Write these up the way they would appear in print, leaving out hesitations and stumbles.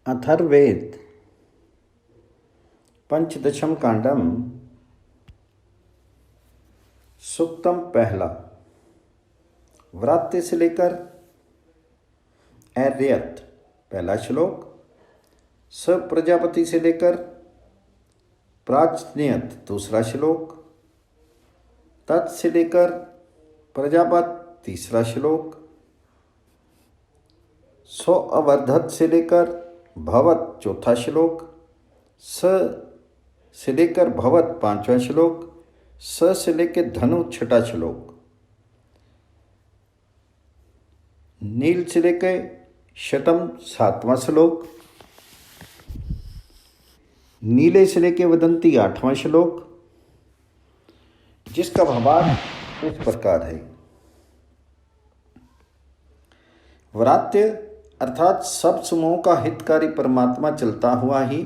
अथर्ववेद पंचदशम कांडम सूक्तम पहला व्रात्य से लेकर ऐर्यत पहला श्लोक, स प्रजापति से लेकर प्राचनियत दूसरा श्लोक, तत् से लेकर प्रजापत तीसरा श्लोक, सो अवर्धत से लेकर भवत चौथा श्लोक, स से लेकर भवत पांचवा श्लोक, स से लेकर धनु छठा श्लोक, नील से लेकर शतम सातवां श्लोक, नीले से लेकर वदंती आठवां श्लोक, जिसका भावार्थ इस प्रकार है। व्रात्य अर्थात सब समूहों का हितकारी परमात्मा चलता हुआ ही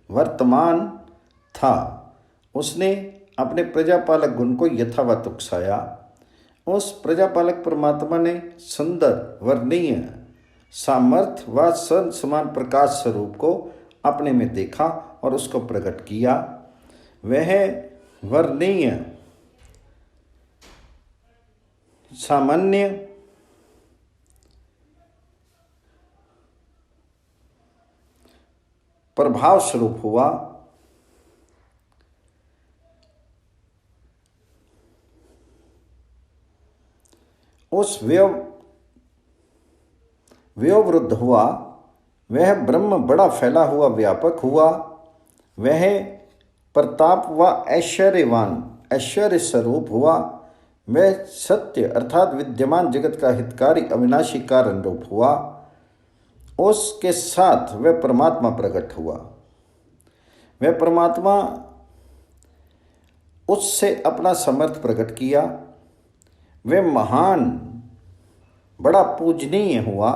वर्तमान था। उसने अपने प्रजापालक गुण को यथावत उकसाया। उस प्रजापालक परमात्मा ने सुंदर वर्णीय सामर्थ्य व सन समान प्रकाश स्वरूप को अपने में देखा और उसको प्रकट किया। वह वर्णीय सामान्य प्रभाव स्वरूप हुआ। उस वयोवृद्ध हुआ। वह ब्रह्म बड़ा फैला हुआ व्यापक हुआ। वह प्रताप व ऐश्वर्य स्वरूप हुआ। वह सत्य अर्थात विद्यमान जगत का हितकारी अविनाशी कारण रूप हुआ। उसके साथ वह परमात्मा प्रकट हुआ। वह परमात्मा उससे अपना समर्थ प्रकट किया। वह महान बड़ा पूजनीय हुआ।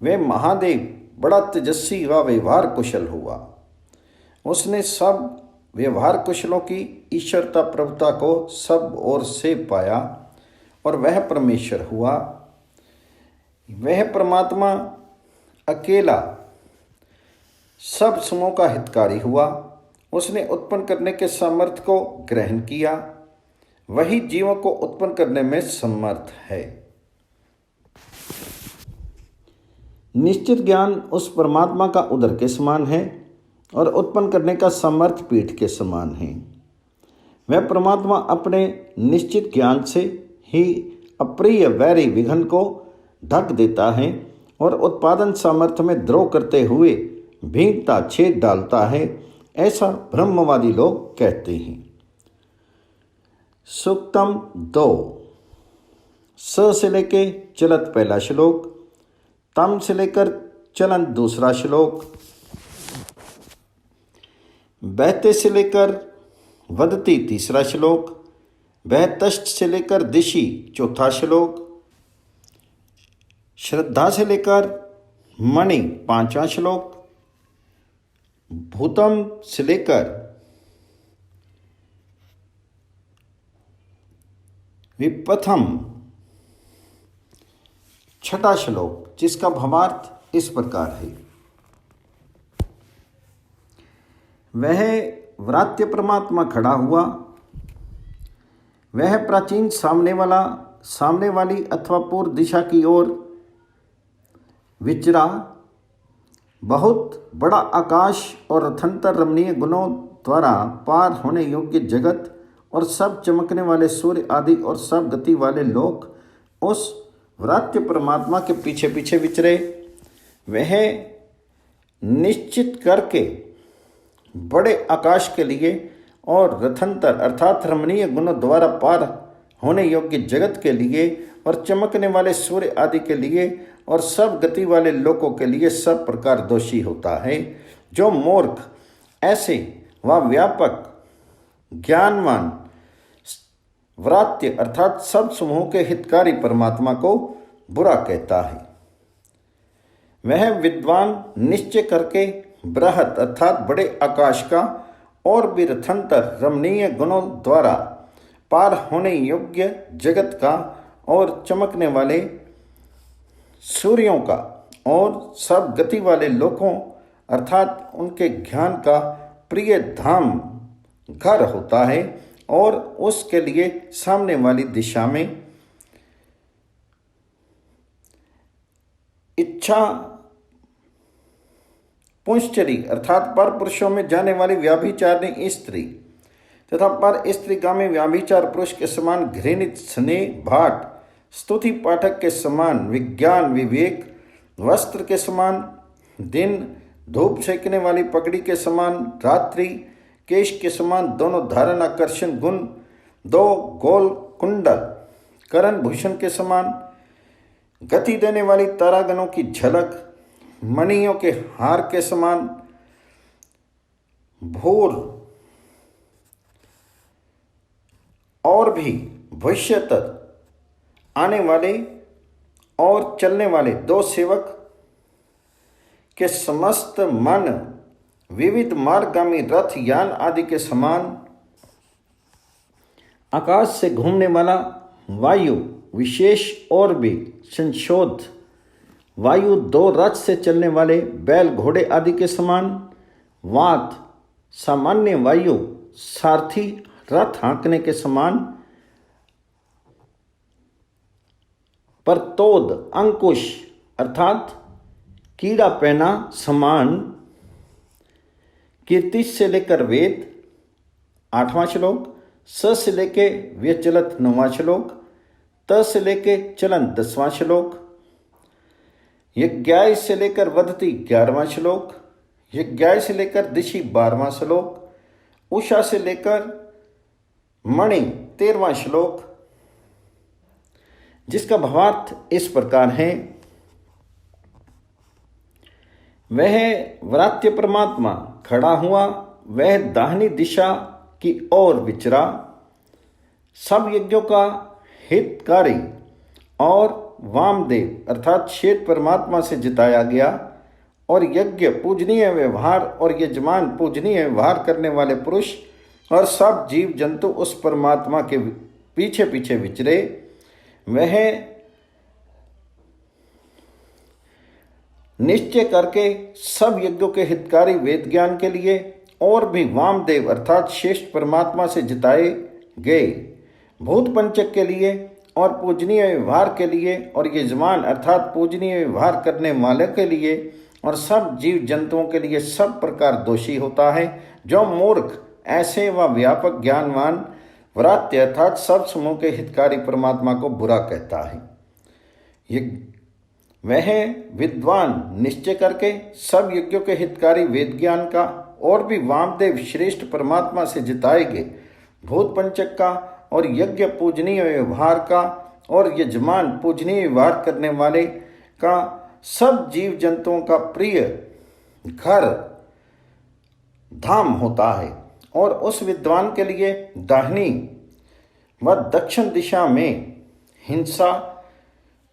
वह महादेव बड़ा तेजस्वी व व्यवहार कुशल हुआ। उसने सब व्यवहार कुशलों की ईश्वरता प्रभुता को सब ओर से पाया और वह परमेश्वर हुआ। वह परमात्मा अकेला सब समूहों का हितकारी हुआ। उसने उत्पन्न करने के सामर्थ्य को ग्रहण किया। वही जीवों को उत्पन्न करने में समर्थ है। निश्चित ज्ञान उस परमात्मा का उदर के समान है और उत्पन्न करने का सामर्थ्य पीठ के समान है। वह परमात्मा अपने निश्चित ज्ञान से ही अप्रिय वैरी विघ्न को ढक देता है और उत्पादन सामर्थ्य में द्रोह करते हुए भीगता छेद डालता है, ऐसा ब्रह्मवादी लोग कहते हैं। सूक्तम 2 स से लेकर चलत पहला श्लोक, तम से लेकर चलन दूसरा श्लोक, बहते से लेकर वदती तीसरा श्लोक, बहतष्ट से लेकर दिशि चौथा श्लोक, श्रद्धा से लेकर मणि पांचवा श्लोक, भूतम से लेकर विपथम छठा श्लोक, जिसका भावार्थ इस प्रकार है। वह व्रात्य परमात्मा खड़ा हुआ। वह प्राचीन सामने वाली अथवा पूर्व दिशा की ओर विचरा। बहुत बड़ा आकाश और रथंतर रमणीय गुणों द्वारा पार होने योग्य जगत और सब चमकने वाले सूर्य आदि और सब गति वाले लोक उस व्रात्य परमात्मा के पीछे पीछे विचरे। वह निश्चित करके बड़े आकाश के लिए और रथंतर अर्थात रमणीय गुणों द्वारा पार होने योग्य जगत के लिए और चमकने वाले सूर्य आदि के लिए और सब गति वाले लोकों के लिए सब प्रकार दोषी होता है। जो मूर्ख ऐसे व व्यापक ज्ञानवान व्रात्य अर्थात सब समूहों के हितकारी परमात्मा को बुरा कहता है, वह विद्वान निश्चय करके बृहत अर्थात बड़े आकाश का और भी रथंतर रमणीय गुणों द्वारा पार होने योग्य जगत का और चमकने वाले सूर्यों का और सब गति वाले लोकों अर्थात उनके ज्ञान का प्रिय धाम घर होता है और उसके लिए सामने वाली दिशा में इच्छा पुंश्चरी अर्थात पर पुरुषों में जाने वाली व्याभिचारिणी स्त्री तथा पर स्त्रीगामी व्याभिचार पुरुष के समान घृणित स्नेह भाट स्तुति पाठक के समान विज्ञान विवेक वस्त्र के समान दिन धूप सेकने वाली पगड़ी के समान रात्रि केश के समान दोनों धारण आकर्षण गुण दो गोल कुंडल करण भूषण के समान गति देने वाली तारागणों की झलक मणियों के हार के समान भूर और भी भविष्यतर आने वाले और चलने वाले दो सेवक के समस्त मन विविध मार्गगामी रथ यान आदि के समान आकाश से घूमने वाला वायु विशेष और भी संशोध वायु दो रथ से चलने वाले बैल घोड़े आदि के समान वात सामान्य वायु सारथी रथ हाँकने के समान परतोद अंकुश अर्थात कीड़ा पहना समान कीर्ति से लेकर वेद 8वां श्लोक स से लेके व्यचलत 9वां श्लोक त से लेके चलन 10वां श्लोक यज्ञाय से लेकर वदति 11वां श्लोक यज्ञाय से लेकर दिशि 12वां श्लोक उषा से लेकर मणि 13वां श्लोक जिसका भावार्थ इस प्रकार है। वह व्रात्य परमात्मा खड़ा हुआ वह दाहिनी दिशा की ओर विचरा सब यज्ञों का हितकारी और वामदेव अर्थात श्वेत परमात्मा से जिताया गया और यज्ञ पूजनीय व्यवहार और यजमान पूजनीय व्यवहार करने वाले पुरुष और सब जीव जंतु उस परमात्मा के पीछे पीछे विचरे। वह निश्चय करके सब यज्ञों के हितकारी वेद ज्ञान के लिए और भी वामदेव अर्थात श्रेष्ठ परमात्मा से जिताए गए भूत पंचक के लिए और पूजनीय व्यवहार के लिए और यजमान अर्थात पूजनीय व्यवहार करने वाले के लिए और सब जीव जंतुओं के लिए सब प्रकार दोषी होता है। जो मूर्ख ऐसे व व्यापक ज्ञानवान व्रात्य अर्थात सब समूह के हितकारी परमात्मा को बुरा कहता है। वह विद्वान निश्चय करके सब यज्ञों के हितकारी वेद ज्ञान का और भी वामदेव श्रेष्ठ परमात्मा से जिताए गए भूत पंचक का और यज्ञ पूजनीय व्यवहार का और यजमान पूजनीय व्यवहार करने वाले का सब जीव जंतुओं का प्रिय घर धाम होता है। और उस विद्वान के लिए दाहिनी व दक्षिण दिशा में हिंसा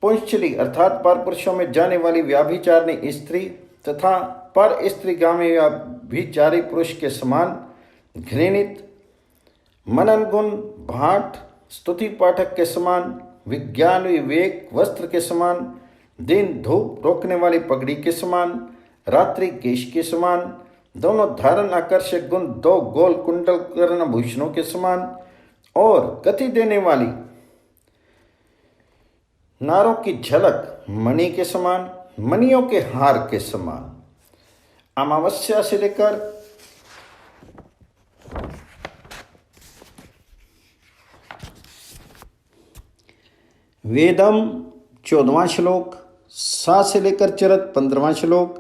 पुंश्चली अर्थात पर पुरुषों में जाने वाली व्याभिचारिणी स्त्री तथा पर स्त्रीगामी व्याभिचारी पुरुष के समान घृणित मनन गुण भाट स्तुति पाठक के समान विज्ञान विवेक वस्त्र के समान दिन धूप रोकने वाली पगड़ी के समान रात्रि केश के समान दोनों धारण आकर्षक गुण दो गोल कुंडल कर्ण भूषणों के समान और गति देने वाली नारों की झलक मणि के समान मणियों के हार के समान अमावस्या से लेकर वेदम 14वां श्लोक सा से लेकर चरत 15वां श्लोक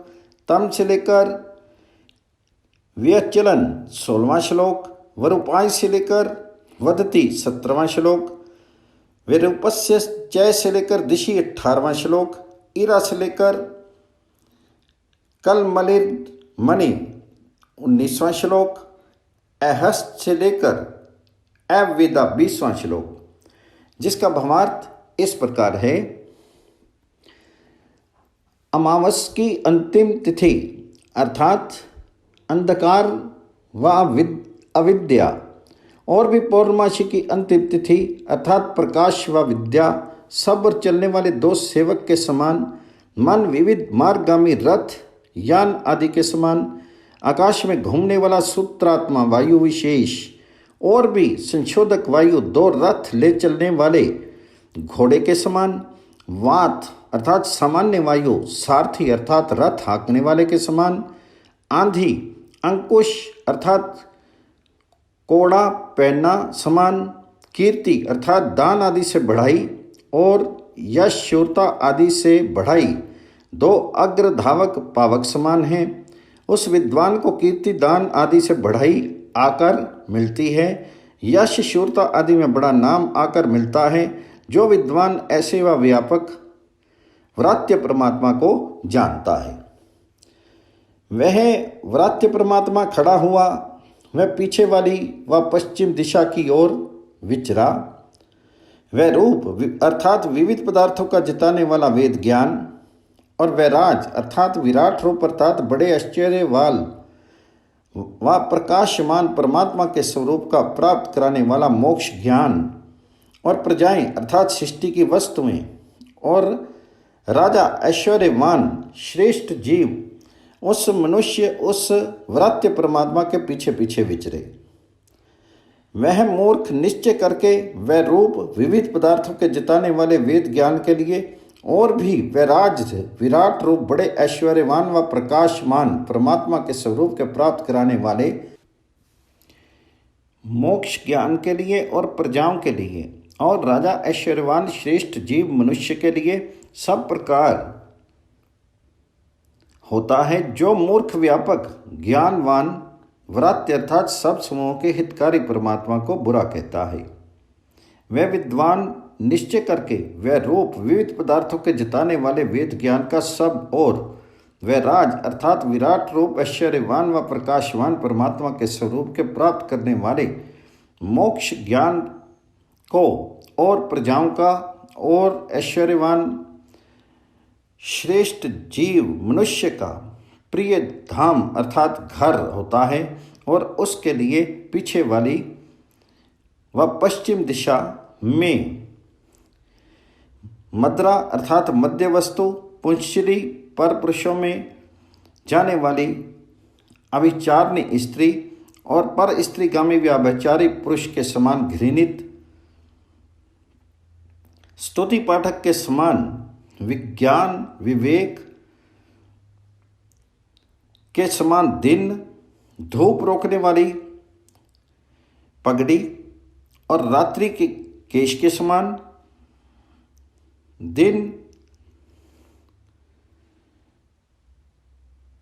तम से लेकर व्यचलन 16वां श्लोक वरुपाय से लेकर वदति 17वां श्लोक विरूपस्य चय से लेकर दिशि 18वां श्लोक ईरा से लेकर कलमलिर मणि 19वां श्लोक अहस्त से लेकर अविदा 20वां श्लोक जिसका भावार्थ इस प्रकार है। अमावस की अंतिम तिथि अर्थात अंधकार व अविद्या और भी पौर्णमासी की अंतिम तिथि अर्थात प्रकाश व विद्या सब और चलने वाले दो सेवक के समान मन विविध मार्गगामी रथ यान आदि के समान, आकाश में घूमने वाला सूत्रात्मा वायु विशेष और भी संशोधक वायु, दो रथ ले चलने वाले घोड़े के समान, वात अर्थात सामान्य वायु, सारथी अर्थात रथ हाँकने वाले के समान, आंधी, अंकुश अर्थात कोड़ा पहनना समान, कीर्ति अर्थात दान आदि से बढ़ाई और यश शूरता आदि से बढ़ाई, दो अग्र धावक पावक समान हैं। उस विद्वान को कीर्ति दान आदि से बढ़ाई आकर मिलती है, यश शूरता आदि में बड़ा नाम आकर मिलता है। जो विद्वान ऐसे व व्यापक व्रात्य परमात्मा को जानता है, वह व्रात्य परमात्मा खड़ा हुआ, वह पीछे वाली व पश्चिम दिशा की ओर विचरा। वह रूप अर्थात विविध पदार्थों का जिताने वाला वेद ज्ञान, और वह राज अर्थात विराट रूप अर्थात बड़े आश्चर्य वाल व प्रकाशमान परमात्मा के स्वरूप का प्राप्त कराने वाला मोक्ष ज्ञान, और प्रजाएं अर्थात सृष्टि की वस्तुएं, और राजा ऐश्वर्यवान श्रेष्ठ जीव उस मनुष्य उस व्रात्य परमात्मा के पीछे पीछे विचरे। वह मूर्ख निश्चय करके वह रूप विविध पदार्थों के जिताने वाले वेद ज्ञान के लिए, और भी वह राज विराट रूप बड़े ऐश्वर्यवान व प्रकाशमान परमात्मा के स्वरूप के प्राप्त कराने वाले मोक्ष ज्ञान के लिए और प्रजाओं के लिए, और राजा ऐश्वर्यवान श्रेष्ठ जीव मनुष्य के लिए सब प्रकार होता है। जो मूर्ख व्यापक ज्ञानवान व्रात्य अर्थात सब समूहों के हितकारी परमात्मा को बुरा कहता है, वह विद्वान निश्चय करके वह रूप विविध पदार्थों के जिताने वाले वेद ज्ञान का सब, और वह राज अर्थात विराट रूप ऐश्वर्यवान व प्रकाशवान परमात्मा के स्वरूप के प्राप्त करने वाले मोक्ष ज्ञान को, और प्रजाओं का, और ऐश्वर्यवान श्रेष्ठ जीव मनुष्य का प्रिय धाम अर्थात घर होता है, और उसके लिए पीछे वाली व पश्चिम दिशा में मद्रा अर्थात मध्य वस्तु, पुंचली पर पुरुषों में जाने वाली अभिचारिणी स्त्री, और पर स्त्रीगामी व्याभिचारी पुरुष के समान घृणित, स्तुति पाठक के समान विज्ञान विवेक के समान दिन, धूप रोकने वाली पगड़ी, और रात्रि के केश के समान दिन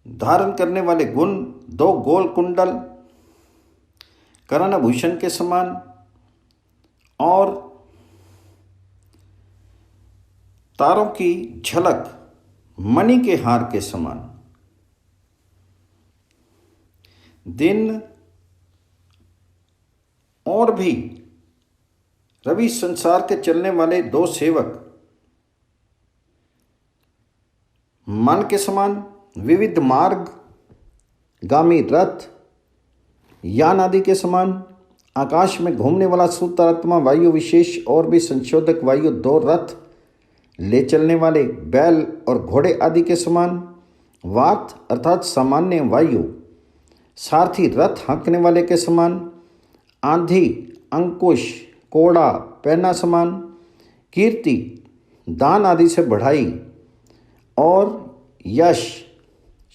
धारण करने वाले गुण, दो गोल कुंडल कर्णभूषण के समान, और तारों की झलक मणि के हार के समान दिन, और भी रवि संसार के चलने वाले दो सेवक मन के समान, विविध मार्ग गामी रथ यान आदि के समान, आकाश में घूमने वाला सूत्रात्मा वायु विशेष और भी संशोधक वायु, दो रथ ले चलने वाले बैल और घोड़े आदि के समान, वात अर्थात सामान्य वायु, सारथी रथ हाँकने वाले के समान, आंधी अंकुश कोड़ा पहना समान, कीर्ति दान आदि से बढ़ाई, और यश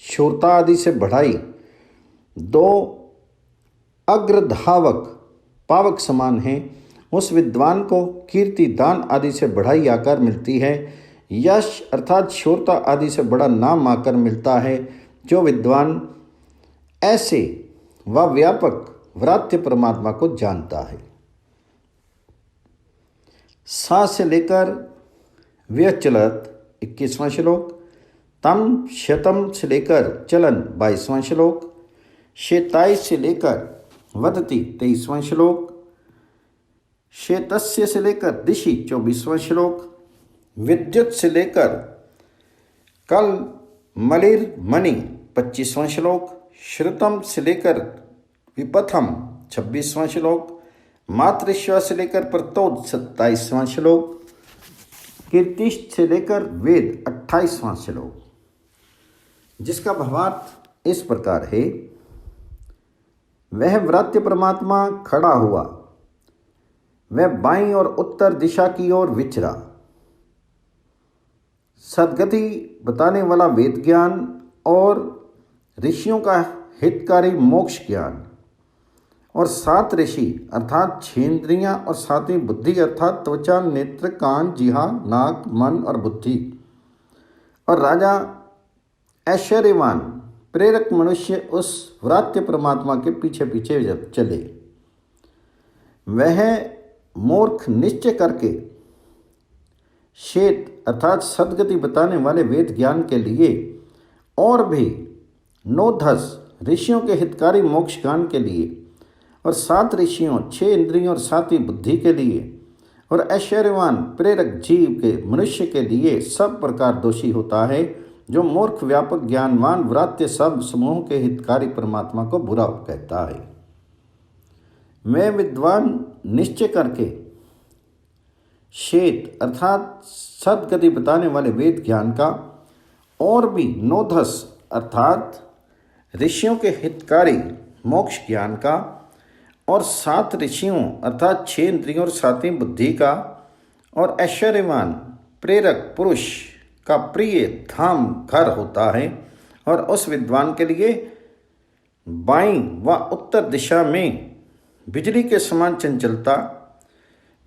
शूरता आदि से बढ़ाई, दो अग्रधावक पावक समान हैं। उस विद्वान को कीर्ति दान आदि से बढ़ाई आकर मिलती है, यश अर्थात शूरता आदि से बड़ा नाम आकर मिलता है। जो विद्वान ऐसे व व्यापक व्रात्य परमात्मा को जानता है। सा से लेकर व्यचलत 21वां श्लोक, तम शतम से लेकर चलन 22वां श्लोक, शेताई से लेकर वदति 23वां श्लोक, शेतस्य से लेकर दिशि 24वां श्लोक, विद्युत से लेकर कल मलिर मणि 25वां श्लोक, श्रुतम से लेकर विपथम 26वां श्लोक, मातृश्वा से लेकर प्रतोद 27वां श्लोक, कीर्तिश से लेकर वेद 28वां श्लोक। जिसका भावार्थ इस प्रकार है। वह व्रात्य परमात्मा खड़ा हुआ, वह बाईं और उत्तर दिशा की ओर विचरा। सद्गति बताने वाला वेद ज्ञान और ऋषियों का हितकारी मोक्ष ज्ञान और 7 ऋषि अर्थात 6 इंद्रियां और 7वीं बुद्धि अर्थात त्वचा, नेत्र, कान, जिह्वा, नाक, मन और बुद्धि और राजा ऐश्वर्यवान प्रेरक मनुष्य उस व्रात्य परमात्मा के पीछे पीछे चले। वह मूर्ख निश्चय करके श्वेत अर्थात सद्गति बताने वाले वेद ज्ञान के लिए और भी 9-10 ऋषियों के हितकारी मोक्ष ज्ञान के लिए और 7 ऋषियों, 6 इंद्रियों और 7वीं बुद्धि के लिए और ऐश्वर्यवान प्रेरक जीव के मनुष्य के लिए सब प्रकार दोषी होता है, जो मूर्ख व्यापक ज्ञानवान व्रात्य सब समूह के हितकारी परमात्मा को बुरा कहता है। मैं विद्वान निश्चय करके श्वेत अर्थात सद्गति बताने वाले वेद ज्ञान का और भी 9-10 अर्थात ऋषियों के हितकारी मोक्ष ज्ञान का और 7 ऋषियों अर्थात 6 इंद्रियों और 7वीं बुद्धि का और ऐश्वर्यवान प्रेरक पुरुष का प्रिय धाम घर होता है और उस विद्वान के लिए बाईं व उत्तर दिशा में बिजली के समान चंचलता,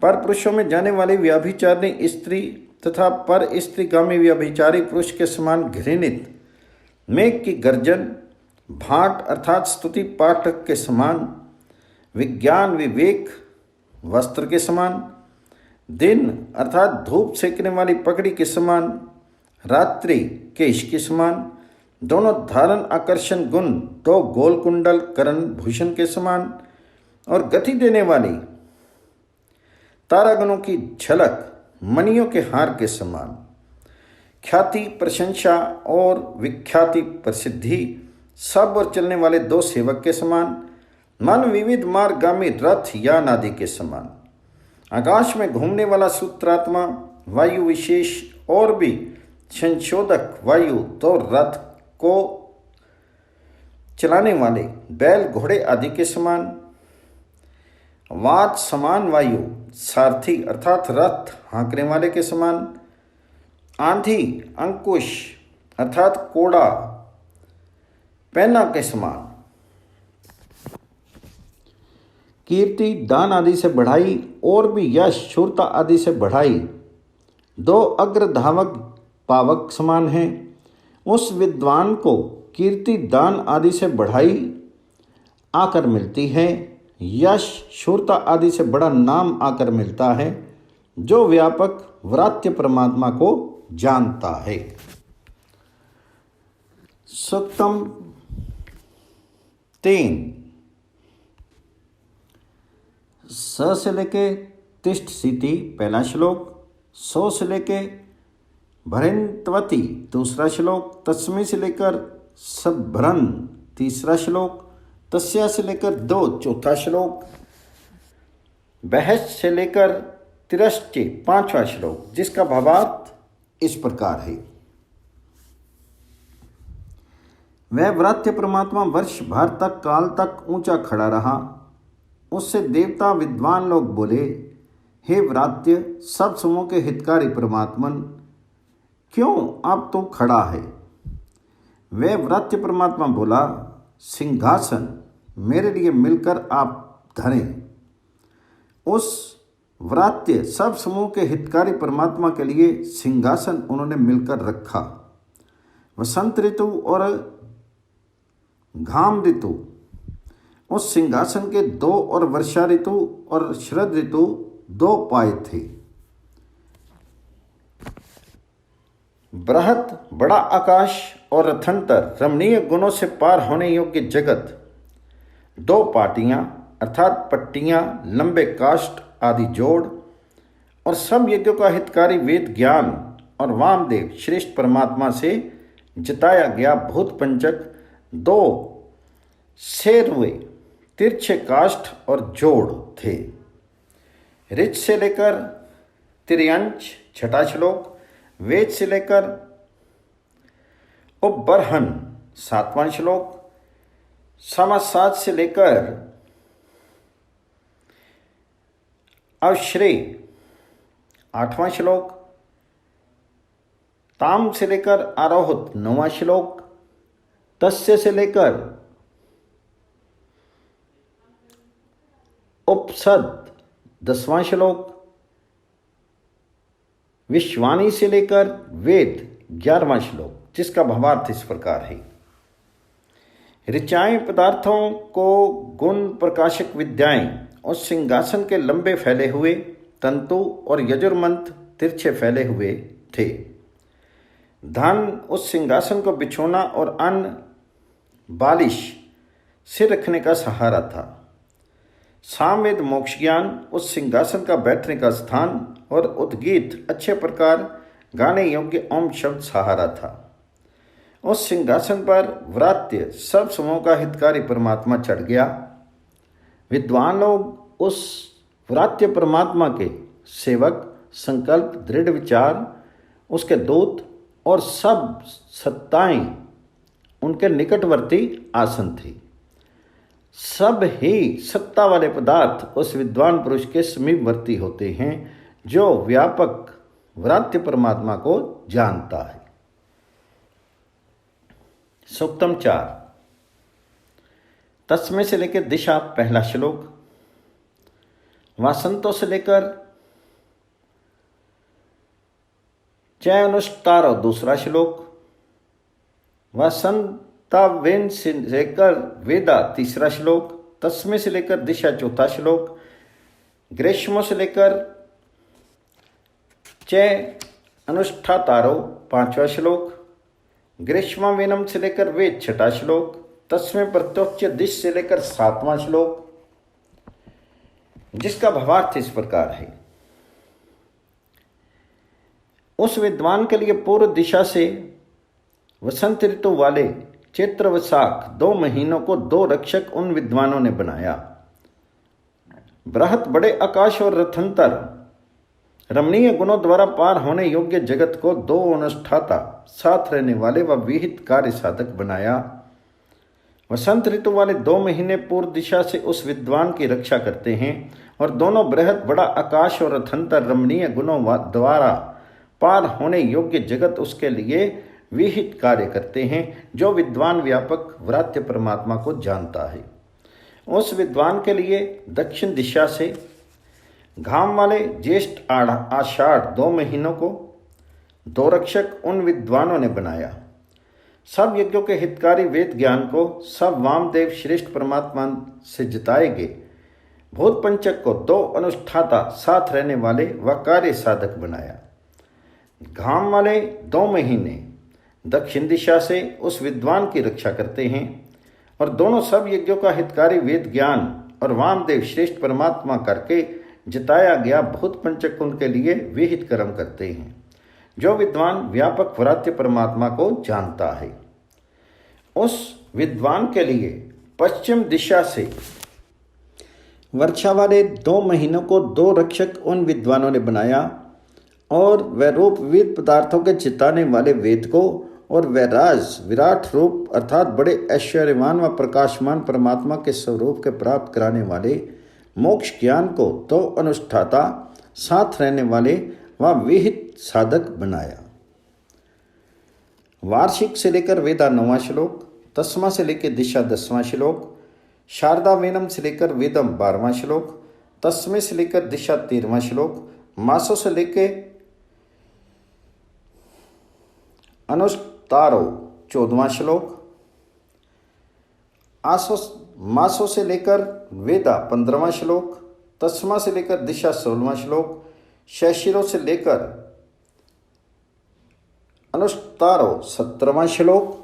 पर पुरुषों में जाने वाली व्यभिचारिणी स्त्री तथा पर स्त्रीगामी व्यभिचारी पुरुष के समान घृणित, मेघ की गर्जन, भाट अर्थात स्तुति पाठक के समान, विज्ञान विवेक वस्त्र के समान, दिन अर्थात धूप सेकने वाली पगड़ी के समान, रात्रि केश के समान, दोनों धारण आकर्षण गुण 2 गोल कुंडल करण भूषण के समान और गति देने वाली तारागणों की झलक मणियों के हार के समान, ख्याति प्रशंसा और विख्याति प्रसिद्धि सब और चलने वाले 2 सेवक के समान, मन विविध मार्गामी रथ यान आदि के समान, आकाश में घूमने वाला सूत्रात्मा वायु विशेष और भी संशोधक वायु 2 रथ को चलाने वाले बैल घोड़े आदि के समान, वात समान वायु सारथी अर्थात रथ हाँकने वाले के समान, आंधी अंकुश अर्थात कोड़ा पैना के समान, कीर्ति दान आदि से बढ़ाई और भी यश शूरता आदि से बढ़ाई 2 अग्र धावक पावक समान है। उस विद्वान को कीर्ति दान आदि से बढ़ाई आकर मिलती है, यश शूरता आदि से बड़ा नाम आकर मिलता है, जो व्यापक व्रात्य परमात्मा को जानता है। सूक्तम 3 स से लेके तिष्ठ सीति पहला श्लोक, सो से लेके भरिंतवती दूसरा श्लोक, तस्मै से लेकर सभ्रन तीसरा श्लोक, तस्या से लेकर 2 चौथा श्लोक, बहस से लेकर तिरश्चे 5वां श्लोक, जिसका भावार्थ इस प्रकार है। वह व्रात्य परमात्मा वर्ष भर तक काल तक ऊंचा खड़ा रहा। उससे देवता विद्वान लोग बोले, हे व्रात्य सब समूह के हितकारी परमात्मन, क्यों अब तू खड़ा है? वह व्रात्य परमात्मा बोला, सिंहासन मेरे लिए मिलकर आप धरें। उस व्रात्य सब समूह के हितकारी परमात्मा के लिए सिंहासन उन्होंने मिलकर रखा। वसंत ऋतु और घाम ऋतु उस सिंहासन के 2 और वर्षा ऋतु और शरद ऋतु 2 पाए थे। बृहत बड़ा आकाश और रथंतर रमणीय गुणों से पार होने योग्य जगत, 2 पाटियां अर्थात पट्टियां, लंबे काष्ठ आदि जोड़ और सब यज्ञों का हितकारी वेद ज्ञान और वामदेव श्रेष्ठ परमात्मा से जताया गया भूत पंचक, 2 शेरवे तिरछे काष्ठ और जोड़ थे। ऋच से लेकर तिर्यंच छठा श्लोक, वेद से लेकर उपबरहन 7वां श्लोक, समासाद से लेकर अवश्रेय 8वां श्लोक, ताम से लेकर आरोहित 9वां श्लोक, तस्य से लेकर उपसद 10वां श्लोक, विश्वानी से लेकर वेद 11वां श्लोक, जिसका भावार्थ इस प्रकार है। ऋचाएं पदार्थों को गुण प्रकाशक विद्याएं उस सिंहासन के लंबे फैले हुए तंतु और यजुर्मंत्र तिरछे फैले हुए थे। धन उस सिंहासन को बिछोना और अन्न बालिश सिर रखने का सहारा था। सामवेद मोक्ष ज्ञान उस सिंहासन का बैठने का स्थान और उद्गीत अच्छे प्रकार गाने योग्य ओम शब्द सहारा था। उस सिंहासन पर व्रात्य सब समूह का हितकारी परमात्मा चढ़ गया। विद्वान लोग उस व्रात्य परमात्मा के सेवक, संकल्प, दृढ़ विचार, उसके दूत और सब सत्ताएं उनके निकटवर्ती आसन थी। सब ही सत्ता वाले पदार्थ उस विद्वान पुरुष के समीपवर्ती होते हैं जो व्यापक व्रात्य परमात्मा को जानता है। सूक्तम 4, तस्मै से लेकर दिशा पहला श्लोक, वासंतों से लेकर चय अनुष्टारो दूसरा श्लोक, वासंतावेन से लेकर वेदा तीसरा श्लोक, तस्मै से लेकर दिशा चौथा श्लोक, ग्रीष्मों से लेकर चय अनुष्ठातारो पांचवा श्लोक, ग्रीष्मावेनम से लेकर वेद छठा श्लोक, तस्मै प्रत्योच्च दिश से लेकर 7वां श्लोक, जिसका भावार्थ इस प्रकार है। उस विद्वान के लिए पूर्व दिशा से वसंत ऋतु वाले चैत्र वैशाख 2 महीनों को 2 रक्षक उन विद्वानों ने बनाया। बृहत बड़े आकाश और रथंतर रमणीय गुणों द्वारा पार होने योग्य जगत को 2 अनुष्ठाता साथ रहने वाले व विहित कार्य साधक बनाया। वसंत ऋतु वाले 2 महीने पूर्व दिशा से उस विद्वान की रक्षा करते हैं और दोनों बृहत बड़ा आकाश और रथंतर रमणीय गुणों द्वारा पार होने योग्य जगत उसके लिए विहित कार्य करते हैं जो विद्वान व्यापक व्रात्य परमात्मा को जानता है। उस विद्वान के लिए दक्षिण दिशा से घाम वाले ज्येष्ठ आषाढ़ 2 महीनों को 2 रक्षक उन विद्वानों ने बनाया। सब यज्ञों के हितकारी वेद ज्ञान को सब वामदेव श्रेष्ठ परमात्मा से जिताए गए भूत पंचक को 2 अनुष्ठाता साथ रहने वाले व कार्य साधक बनाया। घाम वाले 2 महीने दक्षिण दिशा से उस विद्वान की रक्षा करते हैं और दोनों सब यज्ञों का हितकारी वेद ज्ञान और वामदेव श्रेष्ठ परमात्मा करके जिताया गया भूत पंचक उनके लिए विहित कर्म करते हैं जो विद्वान व्यापक व्रात्य परमात्मा को जानता है। उस विद्वान के लिए पश्चिम दिशा से वर्षा वाले 2 महीनों को 2 रक्षक उन विद्वानों ने बनाया और वह रूप विविध पदार्थों के चिताने वाले वेद को और वैराज विराट रूप अर्थात बड़े ऐश्वर्यवान व प्रकाशमान परमात्मा के स्वरूप के प्राप्त कराने वाले मोक्ष ज्ञान को 2 अनुष्ठाता साथ रहने वाले व विहित साधक बनाया। वार्षिक से लेकर वेदा 9वां श्लोक, तस्मा से लेकर दिशा 10वां श्लोक, शारदा वेनम से लेकर वेदम 12वां श्लोक, तस्मे से लेकर दिशा 13वां श्लोक, मासों से लेकर अनुष्तारो 14वां श्लोक, मासों से लेकर वेदा 15वां श्लोक, तस्मा से लेकर दिशा 16वां श्लोक, शशिरों से लेकर अनुष्तारो 17वां श्लोक,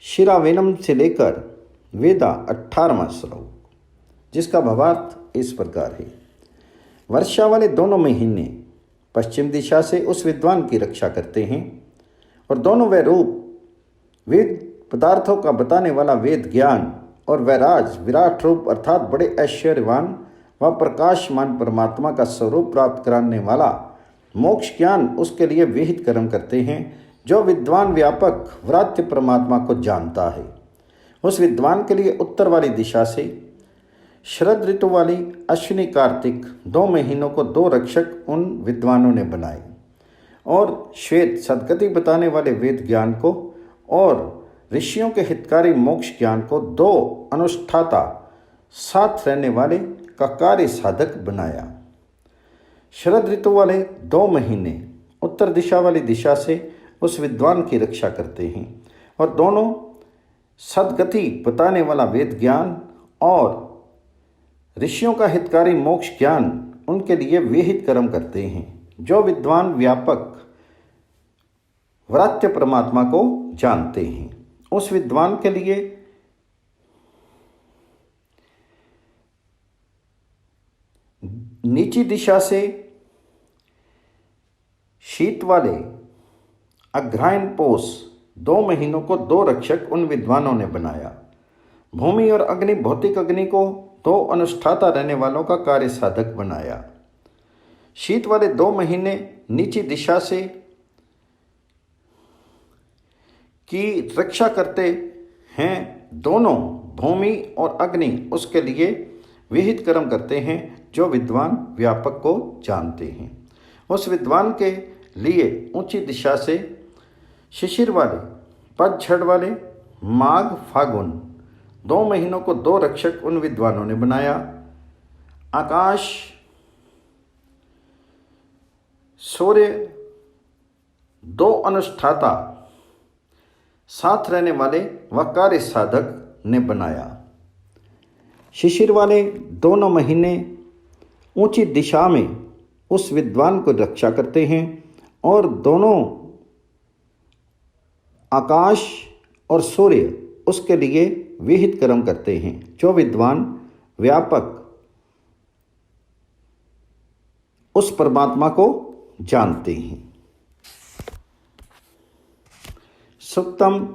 शिरावेनम से लेकर वेदा 18वां श्लोक, जिसका भावार्थ इस प्रकार है। वर्षा वाले दोनों महीने पश्चिम दिशा से उस विद्वान की रक्षा करते हैं और दोनों वे रूप वेद पदार्थों का बताने वाला वेद ज्ञान और वैराज विराट रूप अर्थात बड़े ऐश्वर्यवान व प्रकाशमान परमात्मा का स्वरूप प्राप्त कराने वाला मोक्ष ज्ञान उसके लिए विहित कर्म करते हैं जो विद्वान व्यापक व्रात्य परमात्मा को जानता है। उस विद्वान के लिए उत्तर वाली दिशा से शरद ऋतु वाली अश्विनी कार्तिक 2 महीनों को 2 रक्षक उन विद्वानों ने बनाए और श्वेत सद्गति बताने वाले वेद ज्ञान को और ऋषियों के हितकारी मोक्ष ज्ञान को 2 अनुष्ठाता साथ रहने वाले का कार्य साधक बनाया। शरद ऋतु वाले 2 महीने उत्तर दिशा वाली दिशा से उस विद्वान की रक्षा करते हैं और दोनों सद्गति बताने वाला वेद ज्ञान और ऋषियों का हितकारी मोक्ष ज्ञान उनके लिए विहित कर्म करते हैं जो विद्वान व्यापक व्रात्य परमात्मा को जानते हैं। उस विद्वान के लिए नीची दिशा से शीत वाले अग्रहायण पौष 2 महीनों को 2 रक्षक उन विद्वानों ने बनाया। भूमि और अग्नि भौतिक अग्नि को 2 अनुष्ठाता रहने वालों का कार्य साधक बनाया। शीत वाले 2 महीने नीची दिशा से की रक्षा करते हैं दोनों भूमि और अग्नि उसके लिए विहित कर्म करते हैं जो विद्वान व्यापक को जानते हैं। उस विद्वान के लिए ऊंची दिशा से शिशिर वाले पतझड़ वाले माघ फागुन 2 महीनों को 2 रक्षक उन विद्वानों ने बनाया। आकाश सूर्य 2 अनुष्ठाता साथ रहने वाले व कार्य साधक ने बनाया। शिशिर वाले दोनों महीने ऊंची दिशा में उस विद्वान को रक्षा करते हैं और दोनों आकाश और सूर्य उसके लिए विहित कर्म करते हैं जो विद्वान व्यापक उस परमात्मा को जानते हैं। सुक्तम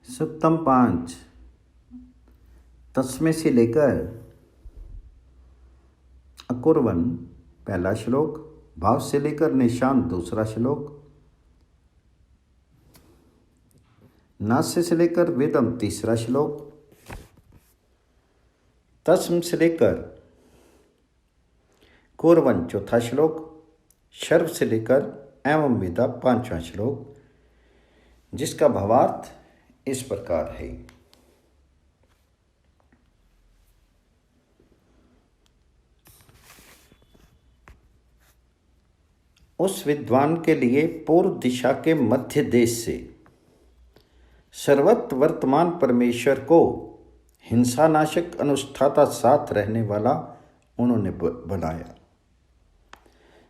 सुक्तम 5 तस्मै से लेकर अकुर्वन पहला श्लोक, भाव से लेकर निशान दूसरा श्लोक, नास्य से लेकर वेदम तीसरा श्लोक, तस्म से लेकर कुर्वन चौथा श्लोक, शर्व से लेकर एवं वेदा 5वां श्लोक, जिसका भावार्थ इस प्रकार है। उस विद्वान के लिए पूर्व दिशा के मध्य देश से सर्वत्र वर्तमान परमेश्वर को हिंसानाशक अनुष्ठाता साथ रहने वाला उन्होंने बनाया।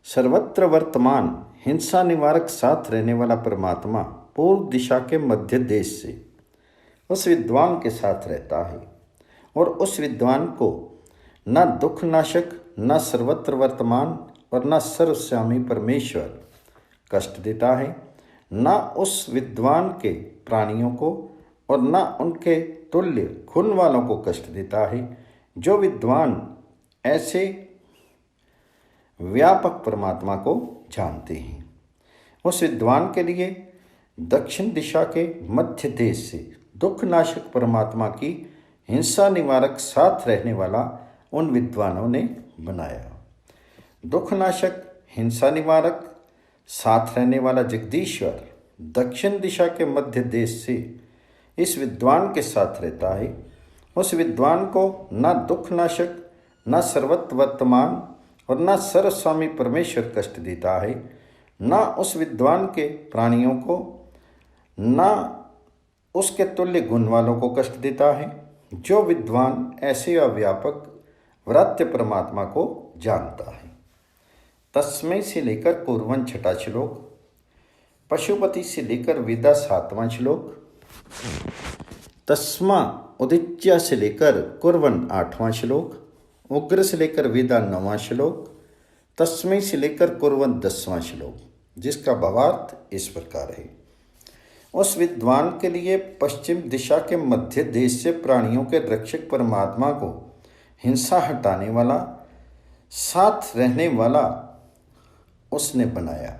सर्वत्र वर्तमान हिंसा निवारक साथ रहने वाला परमात्मा पूर्व दिशा के मध्य देश से उस विद्वान के साथ रहता है और उस विद्वान को न दुख नाशक, न सर्वत्र वर्तमान और न सर्वस्वामी परमेश्वर कष्ट देता है, न उस विद्वान के प्राणियों को और न उनके तुल्य गुण वालों को कष्ट देता है। जो विद्वान ऐसे व्यापक परमात्मा को जानते हैं, उस विद्वान के लिए दक्षिण दिशा के मध्य देश से दुख नाशक परमात्मा की हिंसा निवारक साथ रहने वाला उन विद्वानों ने बनाया। दुख नाशक हिंसा निवारक साथ रहने वाला जगदीश्वर दक्षिण दिशा के मध्य देश से इस विद्वान के साथ रहता है। उस विद्वान को न दुख नाशक, न सर्वत्र वर्तमान और न सर्वस्वामी परमेश्वर कष्ट देता है, न उस विद्वान के प्राणियों को, न उसके तुल्य गुण वालों को कष्ट देता है। जो विद्वान ऐसे अव्यापक व्रात्य परमात्मा को जानता है। तस्मै से लेकर कुर्वन 6वां श्लोक, पशुपति से लेकर वेदा 7वां श्लोक, तस्मा उदित्य से लेकर कुर्वन 8वां श्लोक, उग्र से लेकर वेदा 9वां श्लोक, तस्मै से लेकर कुर्वन 10वां श्लोक, जिसका भावार्थ इस प्रकार है। उस विद्वान के लिए पश्चिम दिशा के मध्य देश से प्राणियों के रक्षक परमात्मा को हिंसा हटाने वाला, साथ रहने वाला उसने बनाया।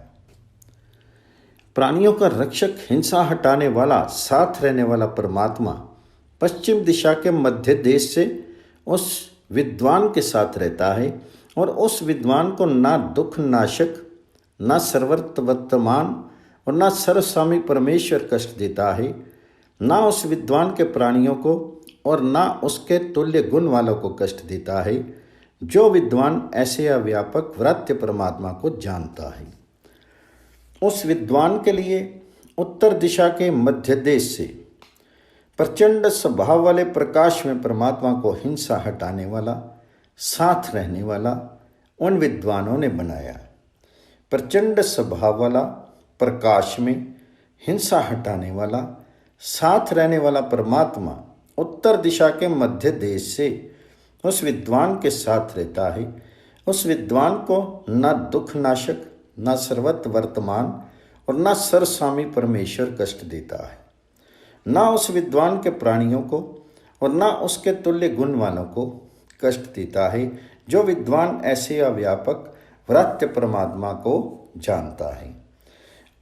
प्राणियों का रक्षक, हिंसा हटाने वाला, साथ रहने वाला परमात्मा पश्चिम दिशा के मध्य देश से उस विद्वान के साथ रहता है और उस विद्वान को ना दुख नाशक, ना सर्ववर्तमान और ना सर्वस्वामी परमेश्वर कष्ट देता है, ना उस विद्वान के प्राणियों को और ना उसके तुल्य गुण वालों को कष्ट देता है। जो विद्वान ऐसे अव्यापक वृत्य परमात्मा को जानता है, उस विद्वान के लिए उत्तर दिशा के मध्य देश से प्रचंड स्वभाव वाले प्रकाश में परमात्मा को हिंसा हटाने वाला, साथ रहने वाला उन विद्वानों ने बनाया। प्रचंड स्वभाव वाला प्रकाश में हिंसा हटाने वाला, साथ रहने वाला परमात्मा उत्तर दिशा के मध्य देश से उस विद्वान के साथ रहता है। उस विद्वान को न दुख नाशक, न सर्वत्र वर्तमान और न सर्वस्वामी परमेश्वर कष्ट देता है। न उस विद्वान के प्राणियों को और न उसके तुल्य गुण वालों को कष्ट देता है। जो विद्वान ऐसे अव्यापक वृत्य परमात्मा को जानता है,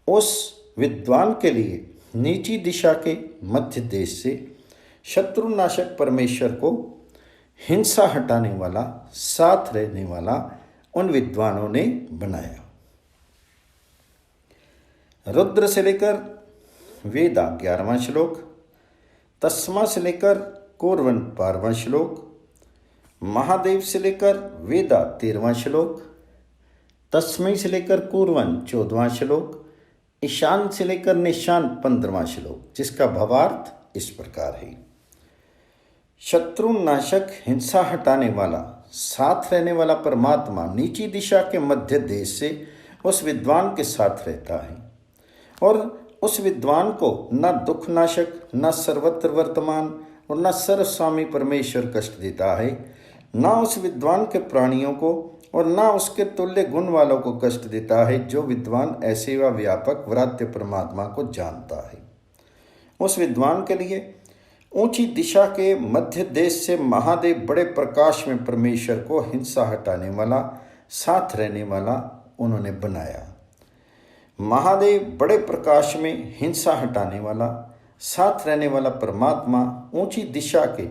उस विद्वान के लिए नीची दिशा के मध्य देश से शत्रुनाशक परमेश्वर को हिंसा हटाने वाला, साथ रहने वाला उन विद्वानों ने बनाया। रुद्र से लेकर वेदा 11वां श्लोक, तस्मा से लेकर कौरवन 12वां श्लोक, महादेव से लेकर वेदा 13वां श्लोक, तस्मै से लेकर कौरवन 14वां श्लोक, ईशान से लेकर निशान 15वां श्लोक, जिसका भावार्थ इस प्रकार है। शत्रु नाशक, हिंसा हटाने वाला, साथ रहने वाला परमात्मा नीची दिशा के मध्य देश से उस विद्वान के साथ रहता है और उस विद्वान को न दुख नाशक, न सर्वत्र वर्तमान और न सर्वस्वामी परमेश्वर कष्ट देता है। न उस विद्वान के प्राणियों को और न उसके तुल्य गुण वालों को कष्ट देता है। जो विद्वान ऐसे व व्यापक वृत्य परमात्मा को जानता है, उस विद्वान के लिए ऊंची दिशा के मध्य देश से महादेव बड़े प्रकाश में परमेश्वर को हिंसा हटाने वाला, साथ रहने वाला उन्होंने बनाया। महादेव बड़े प्रकाश में हिंसा हटाने वाला, साथ रहने वाला परमात्मा ऊंची दिशा के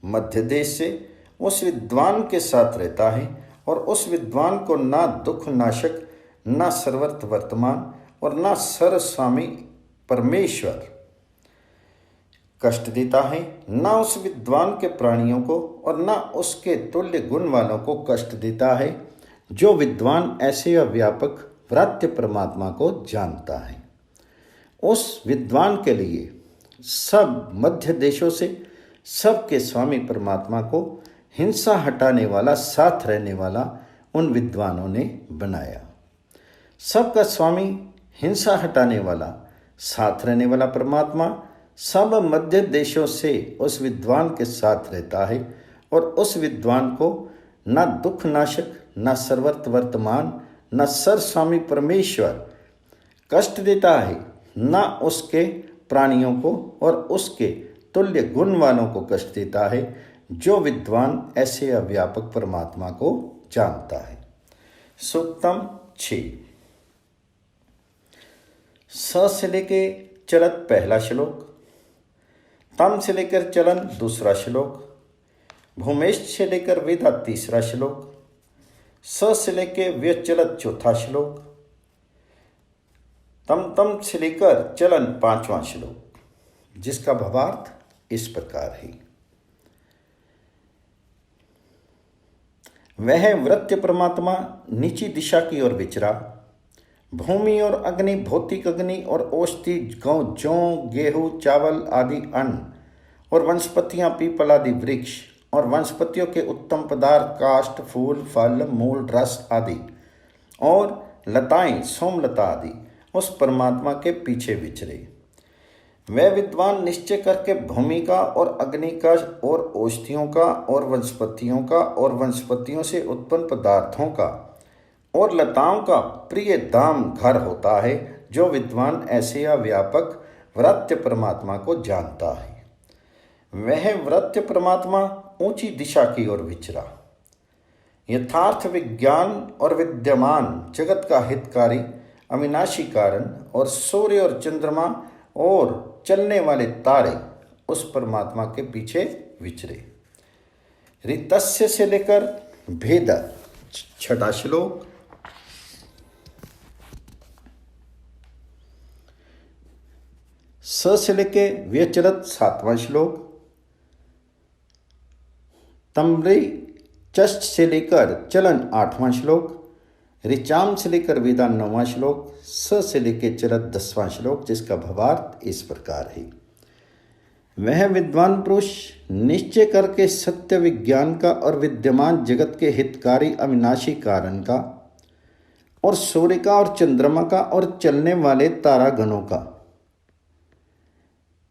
मध्य देश से उस विद्वान के साथ रहता है और उस विद्वान को ना दुख नाशक, ना सर्वत्र वर्तमान और ना सर्वस्वामी परमेश्वर कष्ट देता है। ना उस विद्वान के प्राणियों को और ना उसके तुल्य गुण वालों को कष्ट देता है। जो विद्वान ऐसे अव्यापक वृत्य परमात्मा को जानता है, उस विद्वान के लिए सब मध्य देशों से सबके स्वामी परमात्मा को हिंसा हटाने वाला, साथ रहने वाला उन विद्वानों ने बनाया। सबका स्वामी, हिंसा हटाने वाला, साथ रहने वाला परमात्मा सब मध्य देशों से उस विद्वान के साथ रहता है और उस विद्वान को न दुख नाशक, न सर्वत्र वर्तमान, न सर्वस्वामी परमेश्वर कष्ट देता है, न उसके प्राणियों को और उसके तुल्य गुण वालों को कष्ट देता है। जो विद्वान ऐसे अव्यापक परमात्मा को जानता है। सूक्तम 6, स से लेके चलत पहला श्लोक, तम से लेकर चलन दूसरा श्लोक, भूमेश से लेकर वेदा तीसरा श्लोक, स से लेकर व्यचलत चौथा श्लोक, तम से लेकर चलन 5वां श्लोक, जिसका भावार्थ इस प्रकार है। वह वृत्य परमात्मा नीची दिशा की ओर विचरा। भूमि और अग्नि, भौतिक अग्नि और औषधि, जौ, गेहूं, चावल आदि अन्न और वनस्पतियां, पीपल आदि वृक्ष और वनस्पतियों के उत्तम पदार्थ, काष्ठ, फूल, फल, मूल, रस आदि और लताएं, सोमलता आदि उस परमात्मा के पीछे विचरे। वह विद्वान निश्चय करके भूमि का और अग्नि का और औषधियों का और वनस्पतियों का और वनस्पतियों से उत्पन्न पदार्थों का और लताओं का प्रिय धाम घर होता है। जो विद्वान ऐसे व्यापक वृत्य परमात्मा को जानता है, वह वृत्य परमात्मा ऊंची दिशा की ओर विचरा। यथार्थ विज्ञान और विद्यमान जगत का हितकारी अविनाशी कारण और सूर्य और चंद्रमा और चलने वाले तारे उस परमात्मा के पीछे विचरे। ऋतस्य से लेकर भेद 6वां श्लोक। स से लेके व्यचरत 7वां श्लोक। तम्रे चष्ट से लेकर चलन 8वां श्लोक। ऋचाम से लेकर वेदा 9वां श्लोक। स से लेकर चरत 10वां श्लोक, जिसका भावार्थ इस प्रकार है। वह विद्वान पुरुष निश्चय करके सत्य विज्ञान का और विद्यमान जगत के हितकारी अविनाशी कारण का और सूर्य का और चंद्रमा का और चलने वाले तारागणों का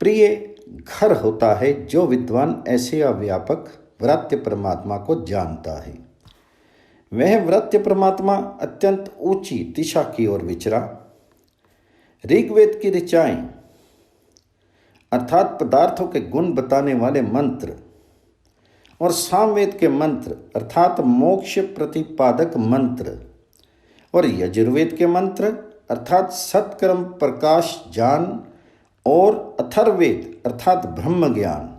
प्रिय घर होता है, जो विद्वान ऐसे अव्यापक व्रात्य परमात्मा को जानता है। वह व्रात्य परमात्मा अत्यंत ऊंची दिशा की ओर विचरा। ऋग्वेद की ऋचाएं अर्थात पदार्थों के गुण बताने वाले मंत्र और सामवेद के मंत्र अर्थात मोक्ष प्रतिपादक मंत्र और यजुर्वेद के मंत्र अर्थात सत्कर्म प्रकाश ज्ञान और अथर्ववेद अर्थात ब्रह्म ज्ञान